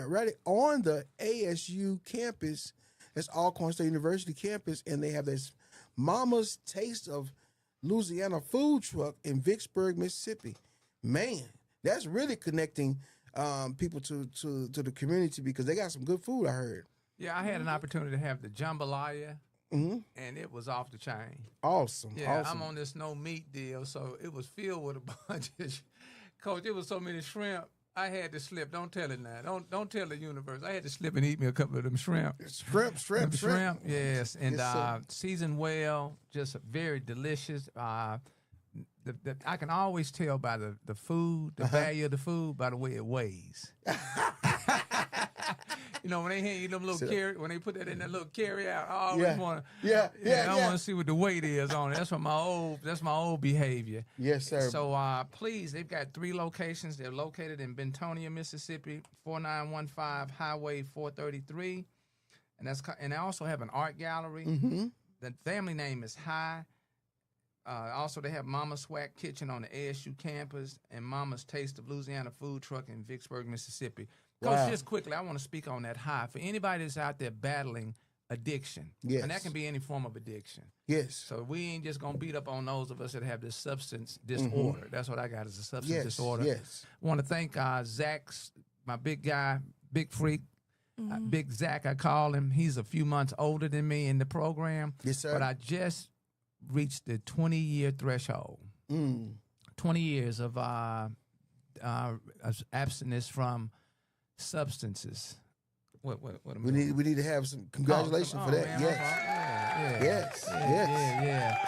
right on the ASU campus. That's Alcorn State University campus, and they have this Mama's Taste of Louisiana food truck in Vicksburg, Mississippi. Man, that's really connecting people to the community because they got some good food, I heard. Yeah, I had an opportunity to have the jambalaya, and it was off the chain. Awesome. Yeah, awesome. I'm on this no meat deal, so it was filled with a bunch of. Coach, it was so many shrimp. I had to slip. Don't tell it now. Don't tell the universe. I had to slip and eat me a couple of them shrimp. Shrimp. Yes, and Yes, seasoned well, just very delicious. I can always tell by the food, the value of the food, by the way it weighs. You know, when they hand you them little when they put that in that little carry out, I always want to. I want to see what the weight is on it. That's my old behavior. Yes, sir. So please, they've got 3 locations. They're located in Bentonia, Mississippi, 4915 Highway 433, and they also have an art gallery. Mm-hmm. The family name is High. Also, they have Mama's SWAC Kitchen on the ASU campus and Mama's Taste of Louisiana food truck in Vicksburg, Mississippi. Coach, just quickly, I want to speak on that High. For anybody that's out there battling addiction, and that can be any form of addiction. Yes. So we ain't just going to beat up on those of us that have this substance disorder. That's what I got, is a substance disorder. Yes. I want to thank Zach, my big guy, big freak, Big Zach, I call him. He's a few months older than me in the program. Yes, sir. But I just reached the 20-year threshold. 20 years of abstinence from substances. What am We need to have some congratulations for that. Man, Yes. Yeah.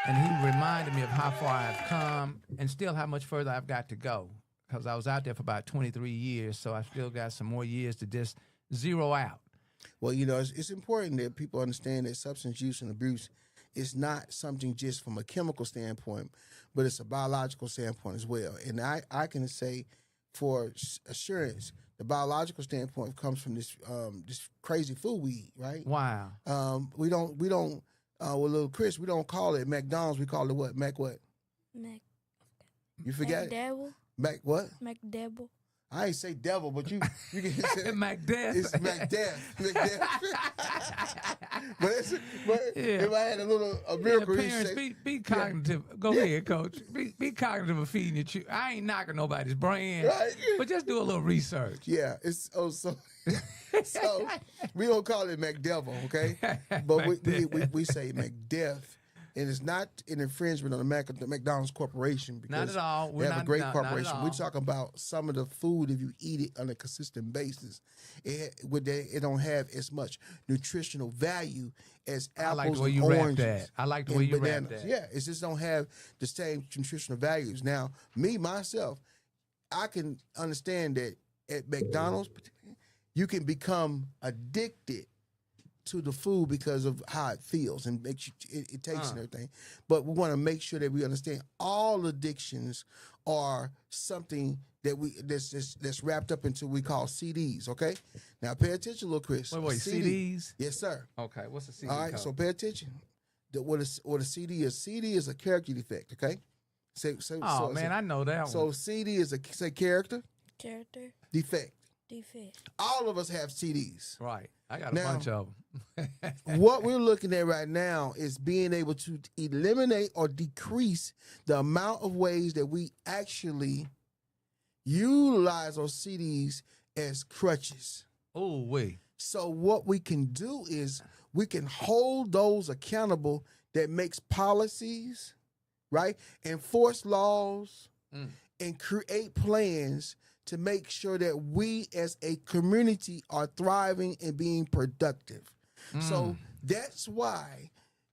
And he reminded me of how far I've come and still how much further I've got to go, because I was out there for about 23 years, so I still got some more years to just zero out. Well, you know, it's important that people understand that substance use and abuse is not something just from a chemical standpoint, but it's a biological standpoint as well. And I can say for assurance, the biological standpoint comes from this crazy food we eat, right? Wow. We don't with little Chris, we don't call it McDonald's, we call it what? Mac what? Mac. You forgot it? McDouble. Mac what? McDouble. I ain't say devil, but you can say Macbeth. it's Macbeth. but if I had a miracle, parents, be cognitive. Go ahead, coach. Be cognitive of feeding your children. I ain't knocking nobody's brand, right? but just do a little research. Yeah, it's so we don't call it McDevil, okay? But we say McDeath. And it's not an infringement on the McDonald's Corporation because not at all. They have a great corporation. We're talking about some of the food, if you eat it on a consistent basis, it don't have as much nutritional value as apples and oranges. I like the way you wrap that. Yeah, it just don't have the same nutritional values. Now, myself, I can understand that at McDonald's, you can become addicted to the food because of how it feels and makes you it tastes and everything. But we want to make sure that we understand all addictions are something that that's wrapped up into what we call CDs, okay? Now pay attention, little Chris. Wait, CDs? Yes, sir. Okay, what's a CD? All right, code? so pay attention. What a CD is. CD is a character defect, okay? I know that one. So CD is a character defect. All of us have CDs. Right. I got a bunch of them. What we're looking at right now is being able to eliminate or decrease the amount of ways that we actually utilize those CDs as crutches. Oh, wait. So what we can do is we can hold those accountable that makes policies, right? Enforce laws and create plans to make sure that we as a community are thriving and being productive. So that's why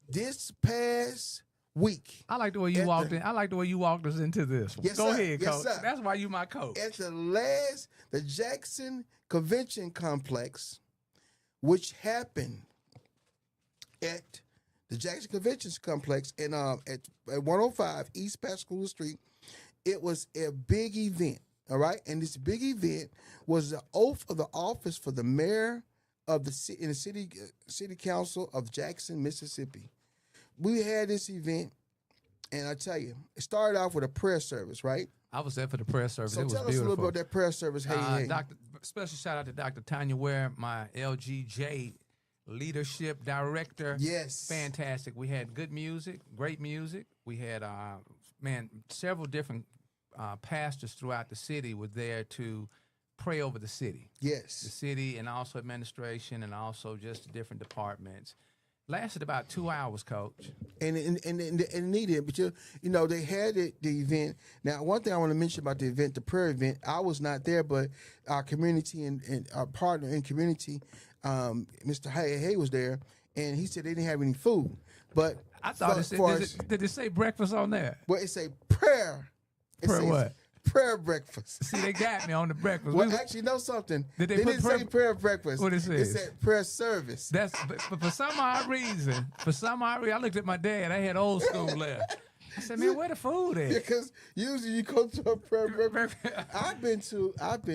this past week. I like the way you walked in. I like the way you walked us into this one. Yes, Go sir. ahead, Yes, coach. sir. That's why you my coach. At the Jackson Convention Complex, which happened at the Jackson Convention Complex at 105 East Pascagoula Street, it was a big event. All right, and this big event was the oath of the office for the mayor of the city council of Jackson, Mississippi. We had this event, and I tell you, it started off with a prayer service, right? I was there for the prayer service. So it was tell us beautiful. a little bit about that prayer service. Hey. Special shout out to Dr. Tanya Ware, my LGJ leadership director. Yes, fantastic. We had good music, great music. We had several different pastors throughout the city were there to pray over the city. Yes. The city and also administration and also just the different departments. Lasted about 2 hours, Coach. And needed, but they had the event. Now, one thing I want to mention about the event, the prayer event, I was not there, but our community and our partner in community, Mr. Hey was there, and he said they didn't have any food. But I thought did it say breakfast on there? Well, it's a prayer. Prayer what? Prayer breakfast. See, they got me on the breakfast. Well, actually, know something. Did they didn't say prayer breakfast. What it says? It said prayer service. But for some odd reason, I looked at my dad. I had old school left. I said, man, where the food at? Because usually you go to a prayer breakfast. I've been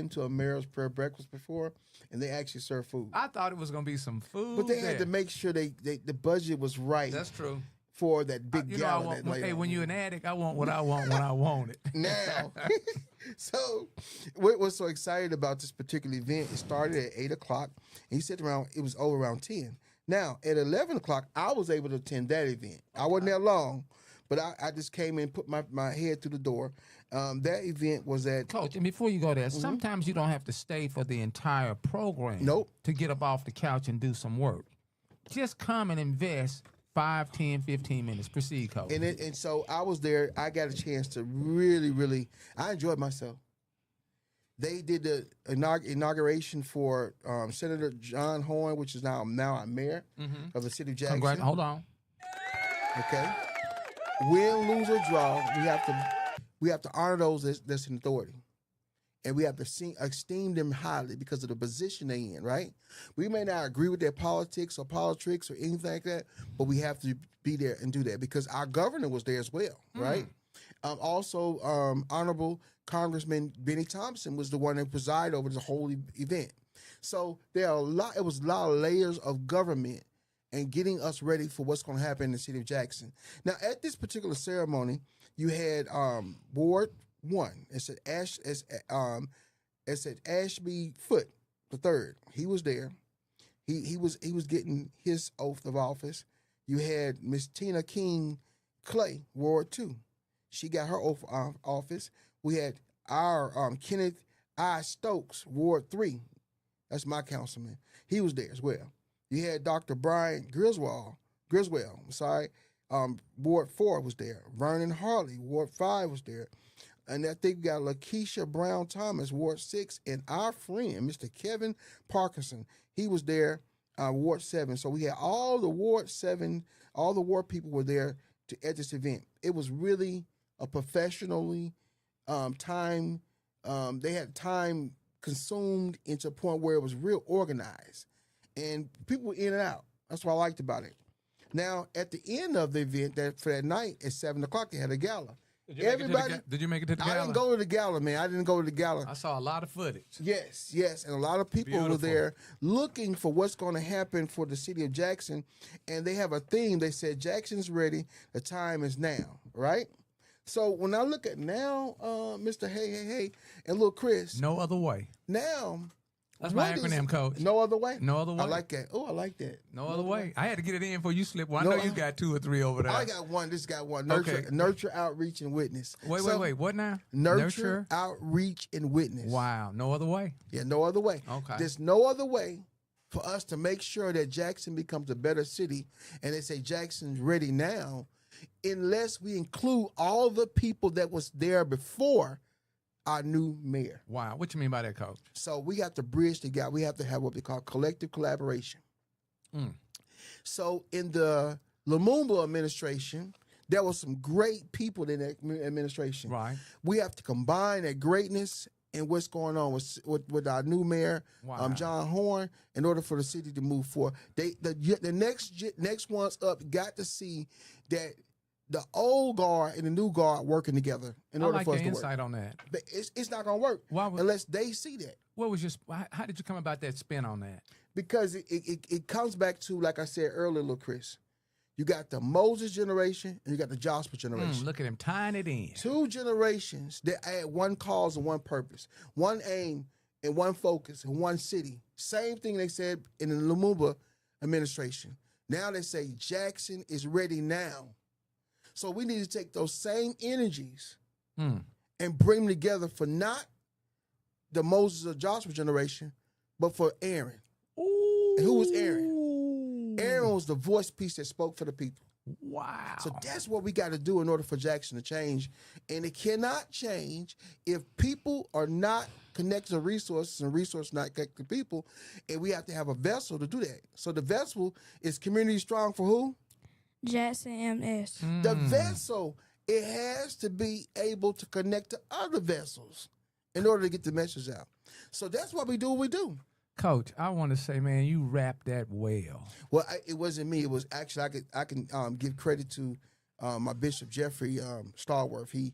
to a mayor's prayer breakfast before, and they actually serve food. I thought it was gonna be some food, but they had to make sure the budget was right. That's true. For that big gallon. When you're an addict, I want what I want when I want it. Now, so what was so excited about this particular event? It started at 8 o'clock, and he said it was over around 10. Now, at 11 o'clock, I was able to attend that event. I wasn't there long, but I just came in and put my head through the door. That event was at... Coach, and before you go there, sometimes you don't have to stay for the entire program. Nope. To get up off the couch and do some work. Just come and invest 5, 10, 15 minutes. Proceed, Coach. And so I was there. I got a chance to really, I enjoyed myself. They did the inauguration for Senator John Horn, which is now a mayor of the city of Jackson. Hold on. Okay. Win, lose, or draw, we have to honor those that's in authority. And we have to esteem them highly because of the position they're in, right? We may not agree with their politics or anything like that, but we have to be there and do that because our governor was there as well, right? Also, Honorable Congressman Benny Thompson was the one that presided over the whole event. So it was a lot of layers of government and getting us ready for what's going to happen in the city of Jackson. Now, at this particular ceremony, you had Ward 1. It's It's at Ashby Foote III. He was there. He was getting his oath of office. You had Miss Tina King Clay, Ward 2. She got her oath of office. We had our Kenneth I. Stokes, Ward 3. That's my councilman. He was there as well. You had Dr. Brian Griswold, Ward 4 was there. Vernon Harley, Ward 5 was there. And I think we got Lakeisha Brown Thomas, Ward 6, and our friend, Mr. Kevin Parkinson, he was there, Ward 7. So we had all the Ward 7, all the ward people were there at this event. It was really a professionally time. They had time consumed into a point where it was real organized. And people were in and out. That's what I liked about it. Now, at the end of the event, for that night at 7 o'clock, they had a gala. Did you make it to the gala? I didn't go to the gala, man. I didn't go to the gala. I saw a lot of footage. Yes. And a lot of people were there looking for what's going to happen for the city of Jackson. And they have a theme. They said, Jackson's ready. The time is now, right? So when I look at now, Mr. Hey, and little Chris. No other way. Now. That's my acronym, Coach. No other way? No other way. I like that. Oh, I like that. No other way. I had to get it in before you slip one. I know you got 2 or 3 over there. I got one. This got one. Okay. Nurture, outreach, and witness. Wait. What now? Nurture, outreach, and witness. Wow. No other way? Yeah, no other way. Okay. There's no other way for us to make sure that Jackson becomes a better city, and they say Jackson's ready now, unless we include all the people that was there before our new mayor. Wow. What you mean by that, Coach? So we have to bridge the gap. We have to have what they call collective collaboration. So in the Lumumba administration, there were some great people in that administration. Right. We have to combine that greatness and what's going on with our new mayor, John Horn, in order for the city to move forward. The next ones up got to see that the old guard and the new guard working together in order for us to work. I like the insight on that. But it's not going to work unless they see that. How did you come about that spin on that? Because it comes back to, like I said earlier, little Chris, you got the Moses generation and you got the Joshua generation. Look at him tying it in. 2 generations that had one cause and one purpose, one aim and one focus and one city. Same thing they said in the Lumumba administration. Now they say Jackson is ready now. So we need to take those same energies and bring them together for not the Moses or Joshua generation, but for Aaron. Ooh. And who was Aaron? Aaron was the voice piece that spoke for the people. Wow. So that's what we got to do in order for Jackson to change. And it cannot change if people are not connected to resources and resources not connected to people. And we have to have a vessel to do that. So the vessel is community strong for who? Jackson MS. The vessel, it has to be able to connect to other vessels in order to get the message out. So that's why we do what we do. Coach, I want to say, man, you rapped that well. Well, it wasn't me. It was actually, I can give credit to my Bishop Jeffrey Starworth.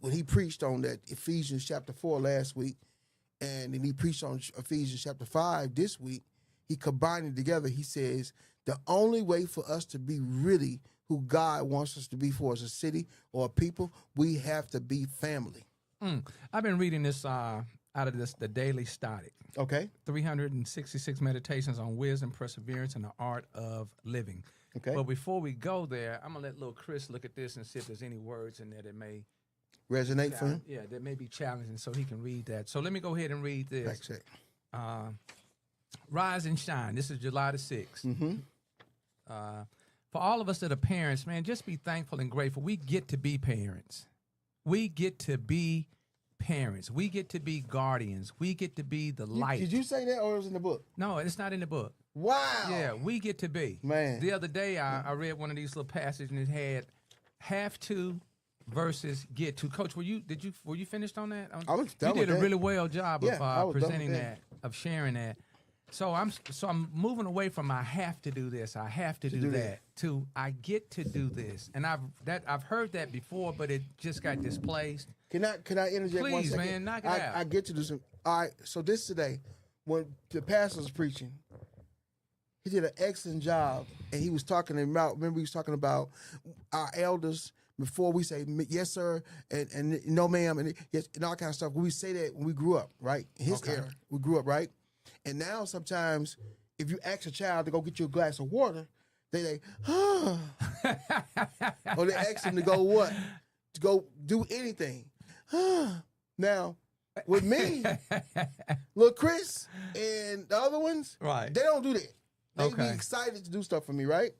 When he preached on that Ephesians chapter 4 last week, and then he preached on Ephesians chapter 5 this week, he combined it together. He says, the only way for us to be really who God wants us to be for as a city or a people, we have to be family. I've been reading this out of the Daily Static. Okay. 366 meditations on wisdom, perseverance, and the art of living. Okay. But before we go there, I'm going to let little Chris look at this and see if there's any words in there that may resonate for him? Yeah, that may be challenging so he can read that. So let me go ahead and read this. Rise and shine. This is July the 6th. For all of us that are parents, man, just be thankful and grateful. We get to be parents. We get to be parents. We get to be guardians. We get to be the light. Did you say that or it was in the book? No, it's not in the book. Wow. Yeah, we get to be. Man. The other day, I read one of these little passages and it had have to versus get to. Coach, were you finished on that? I was done You did with a that. really well job of presenting with that. of sharing that. So I'm moving away from I have to do this, I have to do that, to I get to do this. And I've heard that before, but it just got displaced. Can I interject Please, one second? man, knock it out. I get to do some. All right, so this today, when the pastor was preaching, he did an excellent job, and he was talking about. Remember, he was talking about our elders before we say yes sir and no ma'am and yes and all kind of stuff. We say that when we grew up, right? In his era, we grew up, right? And now sometimes if you ask a child to go get you a glass of water, they say, or they ask them to go what? To go do anything. Now, with me, little Chris and the other ones, Right. they don't do that. They be Okay. excited to do stuff for me, right?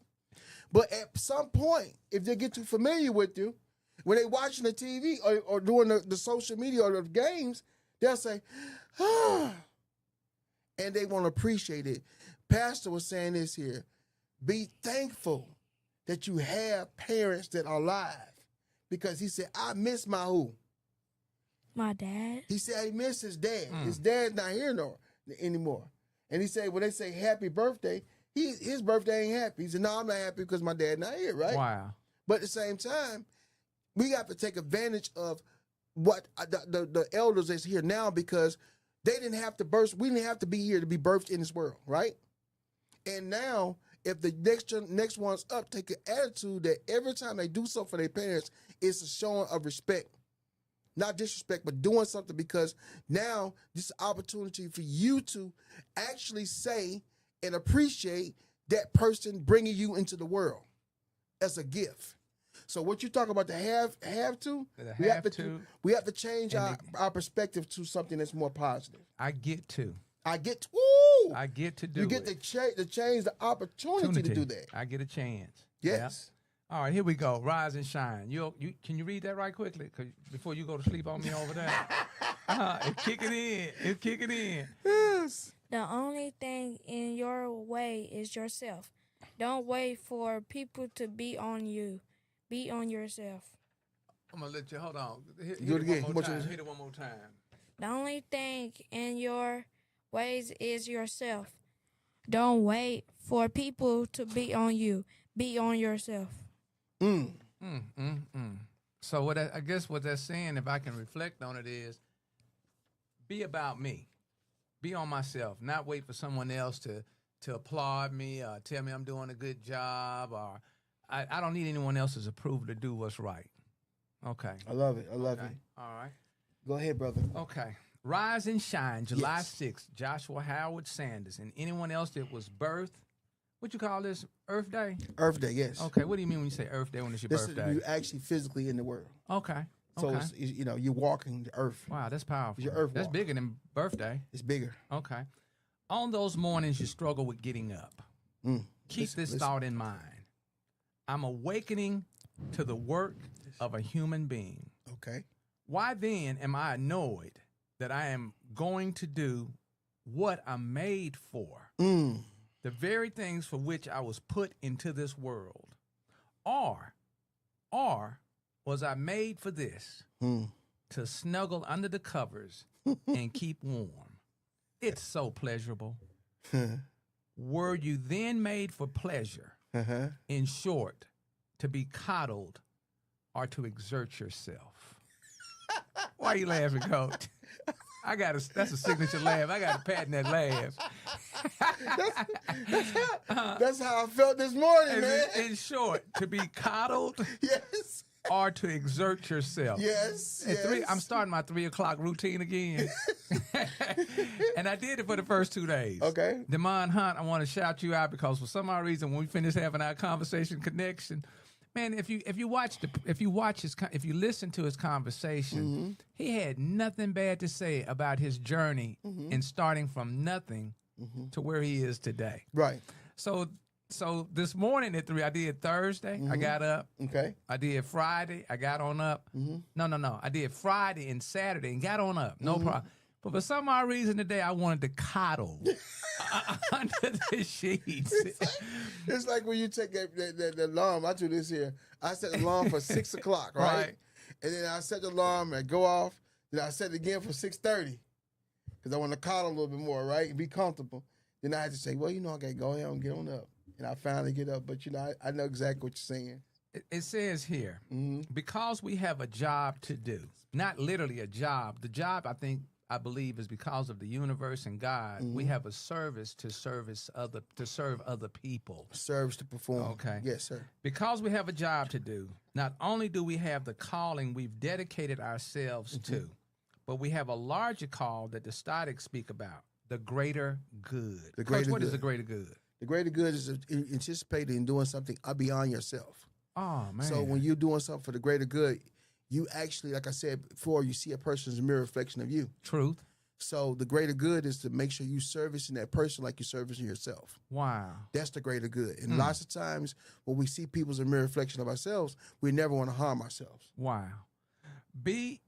But at some point, if they get too familiar with you, when they watching the TV or doing the social media or the games, they'll say, and they won't appreciate it. Pastor was saying this here. Be thankful that you have parents that are alive. Because he said, I miss my who? My dad. He said he missed his dad. His dad's not here anymore. And he said, when they say happy birthday, his birthday ain't happy. He said, no, I'm not happy because my dad not here, right? Wow. But at the same time, we have to take advantage of what the elders that's here now, because they didn't have to birth. We didn't have to be here to be birthed in this world, right? And now, if the next one's up, take an attitude that every time they do something for their parents, it's a showing of respect. Not disrespect, but doing something, because now this is an opportunity for you to actually say and appreciate that person bringing you into the world as a gift. So what you talk about the have to, we have to change our perspective to something that's more positive. I get to. I get to, I get to do you get it. to change the opportunity to do that. I get a chance. Yes. Yeah. All right, here we go. Rise and shine. You can you read that right quickly? 'Cause before you go to sleep on me over there. It's kicking in. It's kicking in. Yes. The only thing in your way is yourself. Don't wait for people to be on you. Be on yourself. I'm gonna let you hold on. Hit Do it again. One more time. Hit it one more time. The only thing in your ways is yourself. Don't wait for people to be on you. Be on yourself. So I guess what that's saying, if I can reflect on it, is be about me. Be on myself. Not wait for someone else to applaud me or tell me I'm doing a good job, or I don't need anyone else's approval to do what's right. Okay. I love it. I love it. All right. Go ahead, brother. Okay. Rise and shine, July Yes. 6th, Joshua Howard Sanders, and anyone else that was birthed. What you call this? Earth Day? Earth Day, yes. Okay. What do you mean when you say Earth Day when it's your This birthday? is you actually physically in the world. Okay. So Okay. it's, you're walking the earth. Wow, that's powerful. It's your earth That's walk. bigger than birthday. It's bigger. Okay. On those mornings you struggle with getting up, keep this thought in mind. I'm awakening to the work of a human being. Okay. Why then am I annoyed that I am going to do what I'm made for? The very things for which I was put into this world. Or was I made for this? To snuggle under the covers and keep warm. It's so pleasurable. Were you then made for pleasure? In short, to be coddled or to exert yourself? Why are you laughing, Coach? That's a signature laugh. I got to patent that laugh. That's how I felt this morning, man. In short, to be coddled Yes. or to exert yourself. Yes. At yes. I'm starting my 3 o'clock routine again. And I did it for the first 2 days. Okay. Demond Hunt, I want to shout you out because for some odd reason, when we finish having our conversation connection, man, if you listen to his conversation, he had nothing bad to say about his journey in starting from nothing to where he is today. Right. So this morning at 3, I did Thursday. I got up. Okay. I did Friday. I got on up. No. I did Friday and Saturday and got on up. No problem. But for some odd reason today, I wanted to coddle under the sheets. It's like when you take that alarm. I do this here. I set the alarm for 6 o'clock, right? And then I set the alarm and go off. Then I set it again for 6:30 because I want to coddle a little bit more, right? And be comfortable. Then I had to say, well, I got to go ahead and get on up. And I finally get up. But, I know exactly what you're saying. It says here, because we have a job to do, not literally a job. The job, I think, I believe, is because of the universe and God. We have a service to serve other people. Serves to perform. Okay. Yes, sir. Because we have a job to do, not only do we have the calling we've dedicated ourselves to, but we have a larger call that the Statics speak about, the greater good. The Coach, greater what is good. the greater good? The greater good is anticipating and doing something beyond yourself. Oh, man. So when you're doing something for the greater good, you actually, like I said before, you see a person as a mirror reflection of you. Truth. So the greater good is to make sure you servicing that person like you're servicing yourself. Wow. That's the greater good. And lots of times when we see people as a mirror reflection of ourselves, we never want to harm ourselves. Wow. Wait.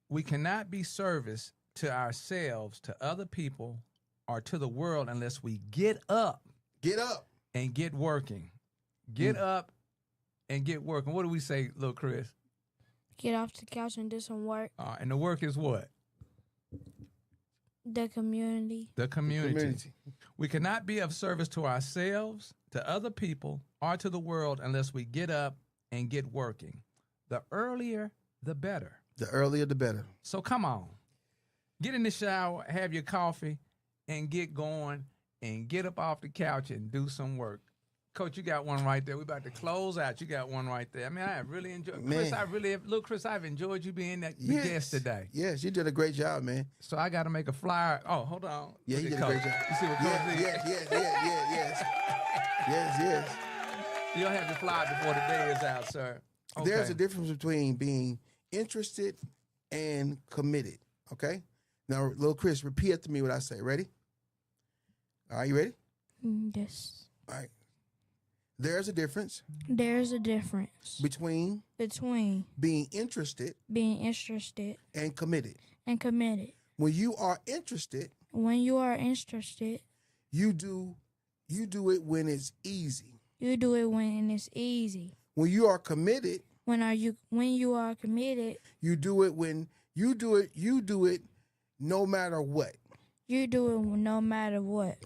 We cannot be service to ourselves, to other people, or to the world unless we get up. Get up. And get working. Get up and get working. What do we say, little Chris? Get off the couch and do some work. And the work is what? The community. The community. We cannot be of service to ourselves, to other people, or to the world unless we get up and get working. The earlier, the better. The earlier, the better. So come on. Get in the shower, have your coffee, and get going, and get up off the couch and do some work. Coach, you got one right there. We're about to close out. You got one right there. I mean, I have really enjoyed Chris, Chris, I've enjoyed you being the guest today. Yes, you did a great job, man. So I got to make a flyer. Oh, hold on. Yeah, you did a great job. You see what Coach did? Yes. You'll have your flyer before the day is out, sir. Okay. There's a difference between being interested and committed, okay? Now, little Chris, repeat after me what I say. Ready? Are you ready? Yes. All right. There's a difference There's a difference between being interested and committed. When you are interested, you do it when it's easy. When you are committed, you do it when you do it no matter what. I'm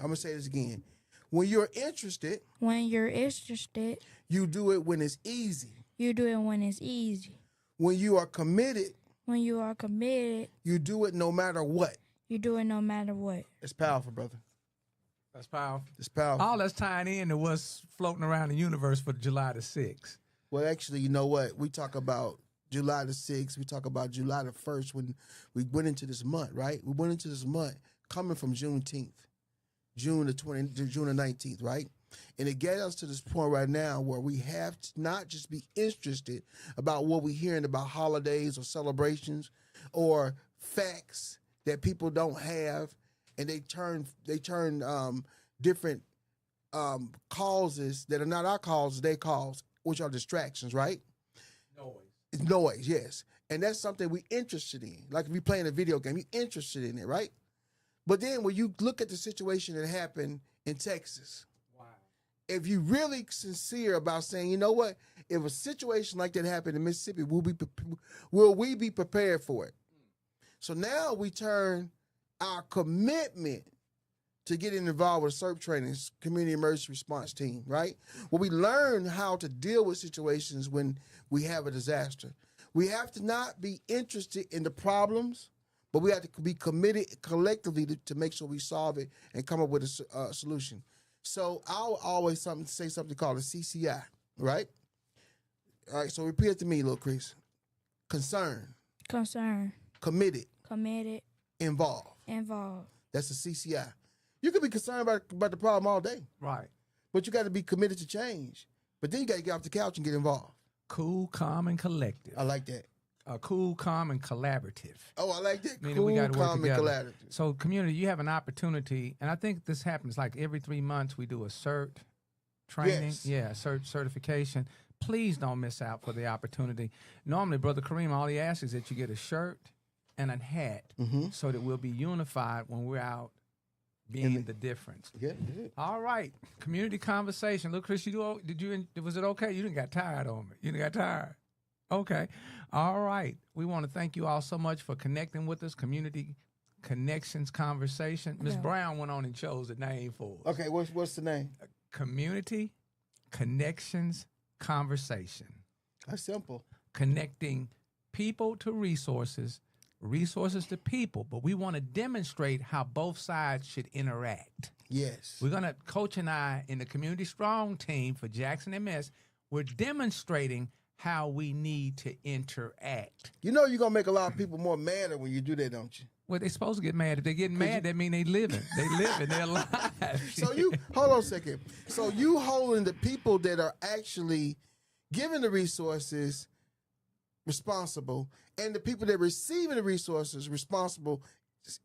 gonna say this again. When you're interested, you do it when it's easy. When you are committed, you do it no matter what. It's powerful, brother. That's powerful. It's powerful. All that's tying into what's floating around the universe for July the 6th. Well, actually, you know what? We talk about July the 6th. We talk about July the 1st when we went into this month, right? We went into this month coming from Juneteenth, June the 19th, right? And it gets us to this point right now where we have to not just be interested about what we're hearing about holidays or celebrations or facts that people don't have, and they turn different causes that are not our causes, they cause, which are distractions, right? It's noise, yes. And that's something we're interested in. Like if you're playing a video game, you're interested in it, right? But then when you look at the situation that happened in Texas, if you're really sincere about saying, you know what, if a situation like that happened in Mississippi, will we be prepared for it? So now we turn our commitment to getting involved with SERP training, Community Emergency Response Team, right? Where we learn how to deal with situations when we have a disaster. We have to not be interested in the problems, but we have to be committed collectively to make sure we solve it and come up with a solution. So I'll always say something called a CCI, right? All right, so repeat it to me, little Chris. Concern. Committed. Involved. That's a CCI. You can be concerned about the problem all day. Right. But you got to be committed to change. But then you got to get off the couch and get involved. Cool, calm, and collective. I like that. Cool, calm, and collaborative. Oh, I like that. Meaning cool, we gotta work calm, together. and collaborative. So, community, you have an opportunity, and I think this happens like every 3 months. We do a CERT training, CERT certification. Please don't miss out for the opportunity. Normally, Brother Kareem, all he asks is that you get a shirt and a hat, so that we'll be unified when we're out being the difference. Yeah. All right, community conversation. Look, Chris, was it okay? You didn't got tired on me. You didn't got tired. Okay. All right. We want to thank you all so much for connecting with us. Community Connections Conversation. Ms. Brown went on and chose the name for us. Okay, what's the name? Community Connections Conversation. That's simple. Connecting people to resources, resources to people, but we want to demonstrate how both sides should interact. Yes. We're going to, Coach and I, in the Community Strong team for Jackson MS, we're demonstrating how we need to interact. You know you're going to make a lot of people more madder when you do that, don't you? Well, they're supposed to get mad. If they get mad, that mean they living. They living. They're alive. So you, hold on a second. So you holding the people that are actually giving the resources responsible, and the people that are receiving the resources responsible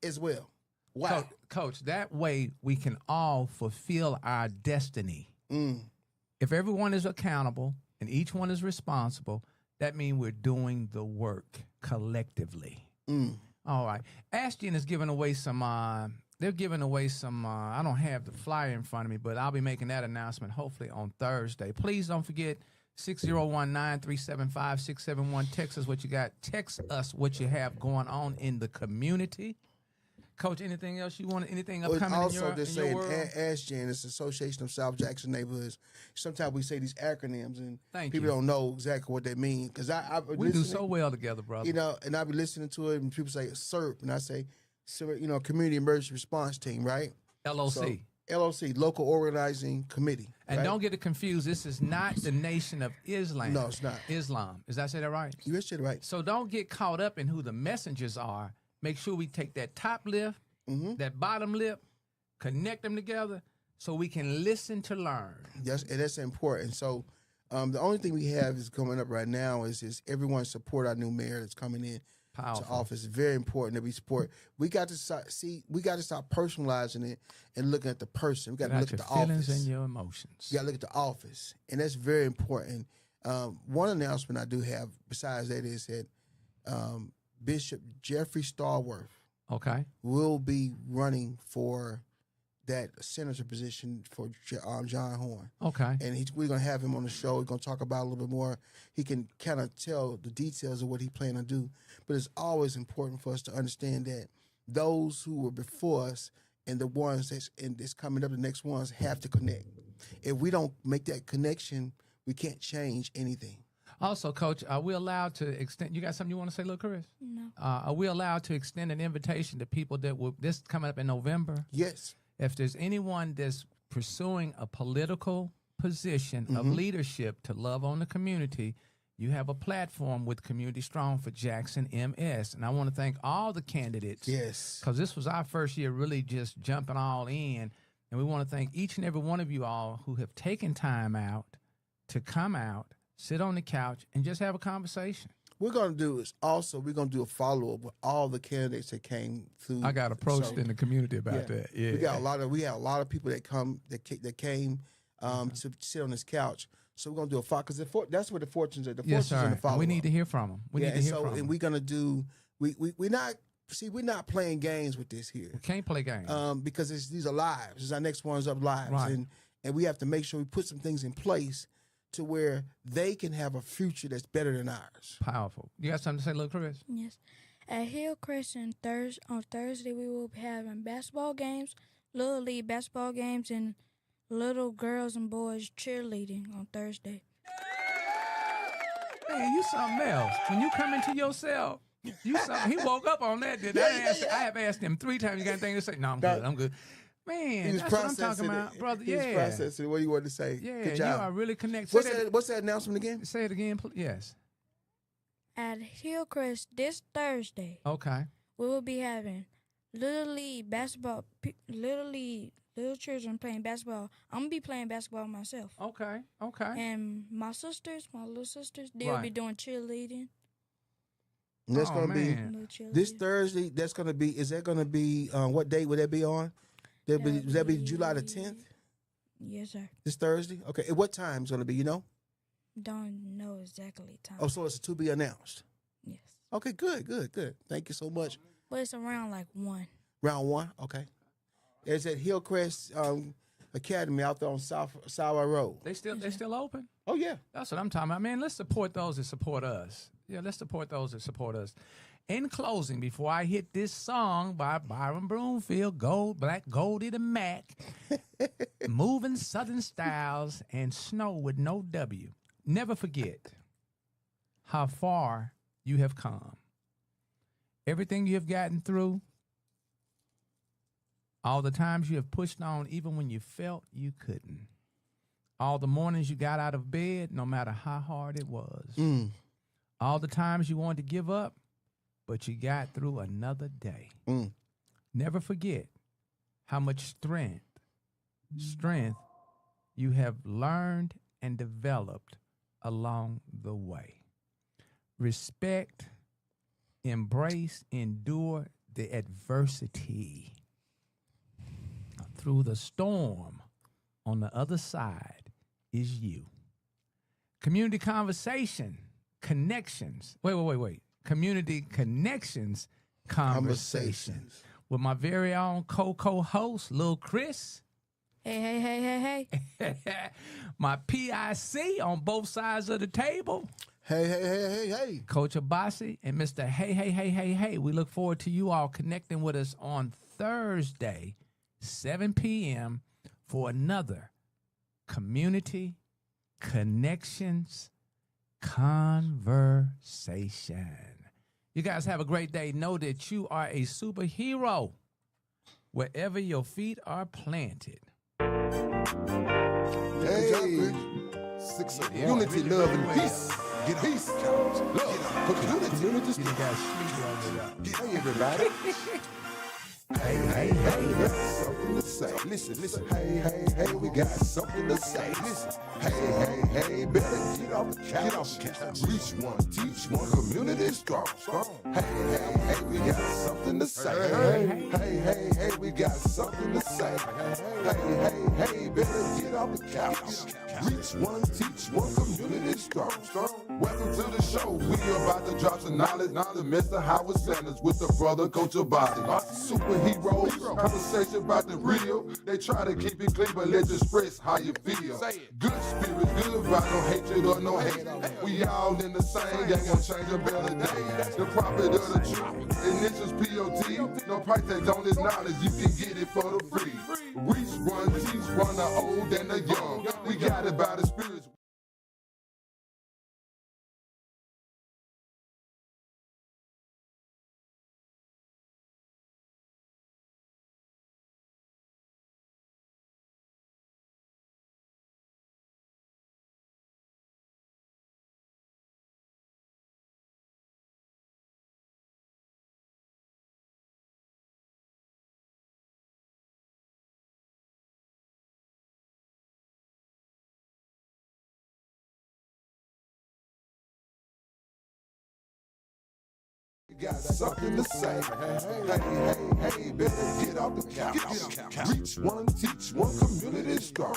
as well. Wow. Coach, that way we can all fulfill our destiny. Mm. If everyone is accountable and each one is responsible, that means we're doing the work collectively. Mm. All right. Ashton is giving away some, they're giving away some, I don't have the flyer in front of me, but I'll be making that announcement hopefully on Thursday. Please don't forget 601-937-5671. Text us what you got. Text us what you have going on in the community. Coach, anything else you want? Anything upcoming also, in your world? ASJAN, it's Association of South Jackson Neighborhoods. Sometimes we say these acronyms and Thank people you. don't know exactly what they mean. Because We do so well together, brother. You know, and I be listening to it, and people say SERP, and I say, you know, Community Emergency Response Team, right? LOC. So, LOC, Local Organizing Committee. And right? don't get it confused. This is not the Nation of Islam. No, it's not. Islam. Is that say that right? You said it right. So don't get caught up in who the messengers are. Make sure we take that top lift, that bottom lip, connect them together so we can listen to learn. Yes, and that's important. So the only thing we have is coming up right now is everyone support our new mayor that's coming in Powerful. to office. It's very important that we support. We got to stop personalizing it and looking at the person. We got to look at the feelings office. and your emotions. You got to look at the office, and that's very important. One announcement I do have besides that is that Bishop Jeffrey Starworth Okay. will be running for that senator position for John Horn. Okay. And we're going to have him on the show. We're going to talk about a little bit more. He can kind of tell the details of what he planned to do. But it's always important for us to understand that those who were before us and the ones that's coming up, the next ones, have to connect. If we don't make that connection, we can't change anything. Also, Coach, are we allowed to extend? You got something you want to say, little Chris? No. Are we allowed to extend an invitation to people that will? This coming up in November. Yes. If there's anyone that's pursuing a political position of leadership to love on the community, you have a platform with Community Strong for Jackson MS. And I want to thank all the candidates. Yes. Because this was our first year really just jumping all in. And we want to thank each and every one of you all who have taken time out to come out, sit on the couch, and just have a conversation. What we're going to do is also we're going to do a follow-up with all the candidates that came through. I got approached in the community about that. Yeah. We had a lot of people that came to sit on this couch. So we're going to do a follow, because that's where the fortunes are. The Yes, fortunes in the sir. follow-up. We need to hear from them. We need to hear from them. And we're going to do, we're not playing games with this here. We can't play games. Because these are lives. This our next one's up lives. Right. And we have to make sure we put some things in place to where they can have a future that's better than ours. Powerful. You got something to say, little Chris? Yes. At Hillcrest on Thursday, we will be having basketball games, Little League basketball games, and little girls and boys cheerleading on Thursday. Man, you something else. When you come into yourself, you something. He woke up on that, didn't I? I have asked him 3 times. You got anything to say? No, I'm good. Man, that's what I'm talking about, brother. He was processing what you wanted to say. Yeah, Good job. you are really connected. What's that announcement again? Say it again, please. Yes. At Hillcrest this Thursday, Okay. we will be having Little League basketball, little children playing basketball. I'm going to be playing basketball myself. Okay. And my little sisters, they'll be doing cheerleading. And that's going to be Little cheerleading. this Thursday. Is that going to be, what date would that be on? Would that be July the 10th? Yes, sir. This Thursday? Okay. At what time is it going to be, you know? Don't know exactly time. Oh, so it's to be announced. Yes. Okay, good. Thank you so much. But it's around like 1. Round 1, okay. It's at Hillcrest Academy out there on Southway Road. They still open? Oh, yeah. That's what I'm talking about. Man, let's support those that support us. Yeah, let's support those that support us. In closing, before I hit this song by Byron Broomfield, Black Goldie the Mac, Moving Southern Styles, and Snow with no W. Never forget how far you have come. Everything you have gotten through, all the times you have pushed on even when you felt you couldn't. All the mornings you got out of bed, no matter how hard it was. All the times you wanted to give up, but you got through another day. Never forget how much strength you have learned and developed along the way. Respect, embrace, endure the adversity. Through the storm, on the other side is you. Community conversation, connections. Wait. Community connections, conversations. With my very own co-host, Lil Chris. Hey. My PIC on both sides of the table. Hey. Coach OBESI and Mr. Hey. We look forward to you all connecting with us on Thursday, 7 p.m. for another Community Connections Conversation. You guys have a great day. Know that you are a superhero wherever your feet are planted. Hey, six of unity, love, and peace. Get peace, love, community. Hey, everybody. Hey, we got something to say. Listen. Hey, we got something to say. Listen. Hey, better get off the couch. Reach one, teach one, community strong. Hey, we got something to say. Hey, we got something to say. Hey, better get off the couch. Reach one, teach one, community strong. Welcome to the show. We about to drop some knowledge. The Mr. Howard Sanders with the brother Coach OBESI. Superheroes, conversation about the real. They try to keep it clean, but let's express how you feel. Good spirit, good vibe, no hatred or no hate. We all in the same, they gon' change a better day. The prophet of the truth, initials POT. No price tags on this knowledge, you can get it for the free. Reach one, teach one, the old and the young. We got it by the spirit. Got something to say. Hey, better get off the couch. Reach one, teach one, community strong.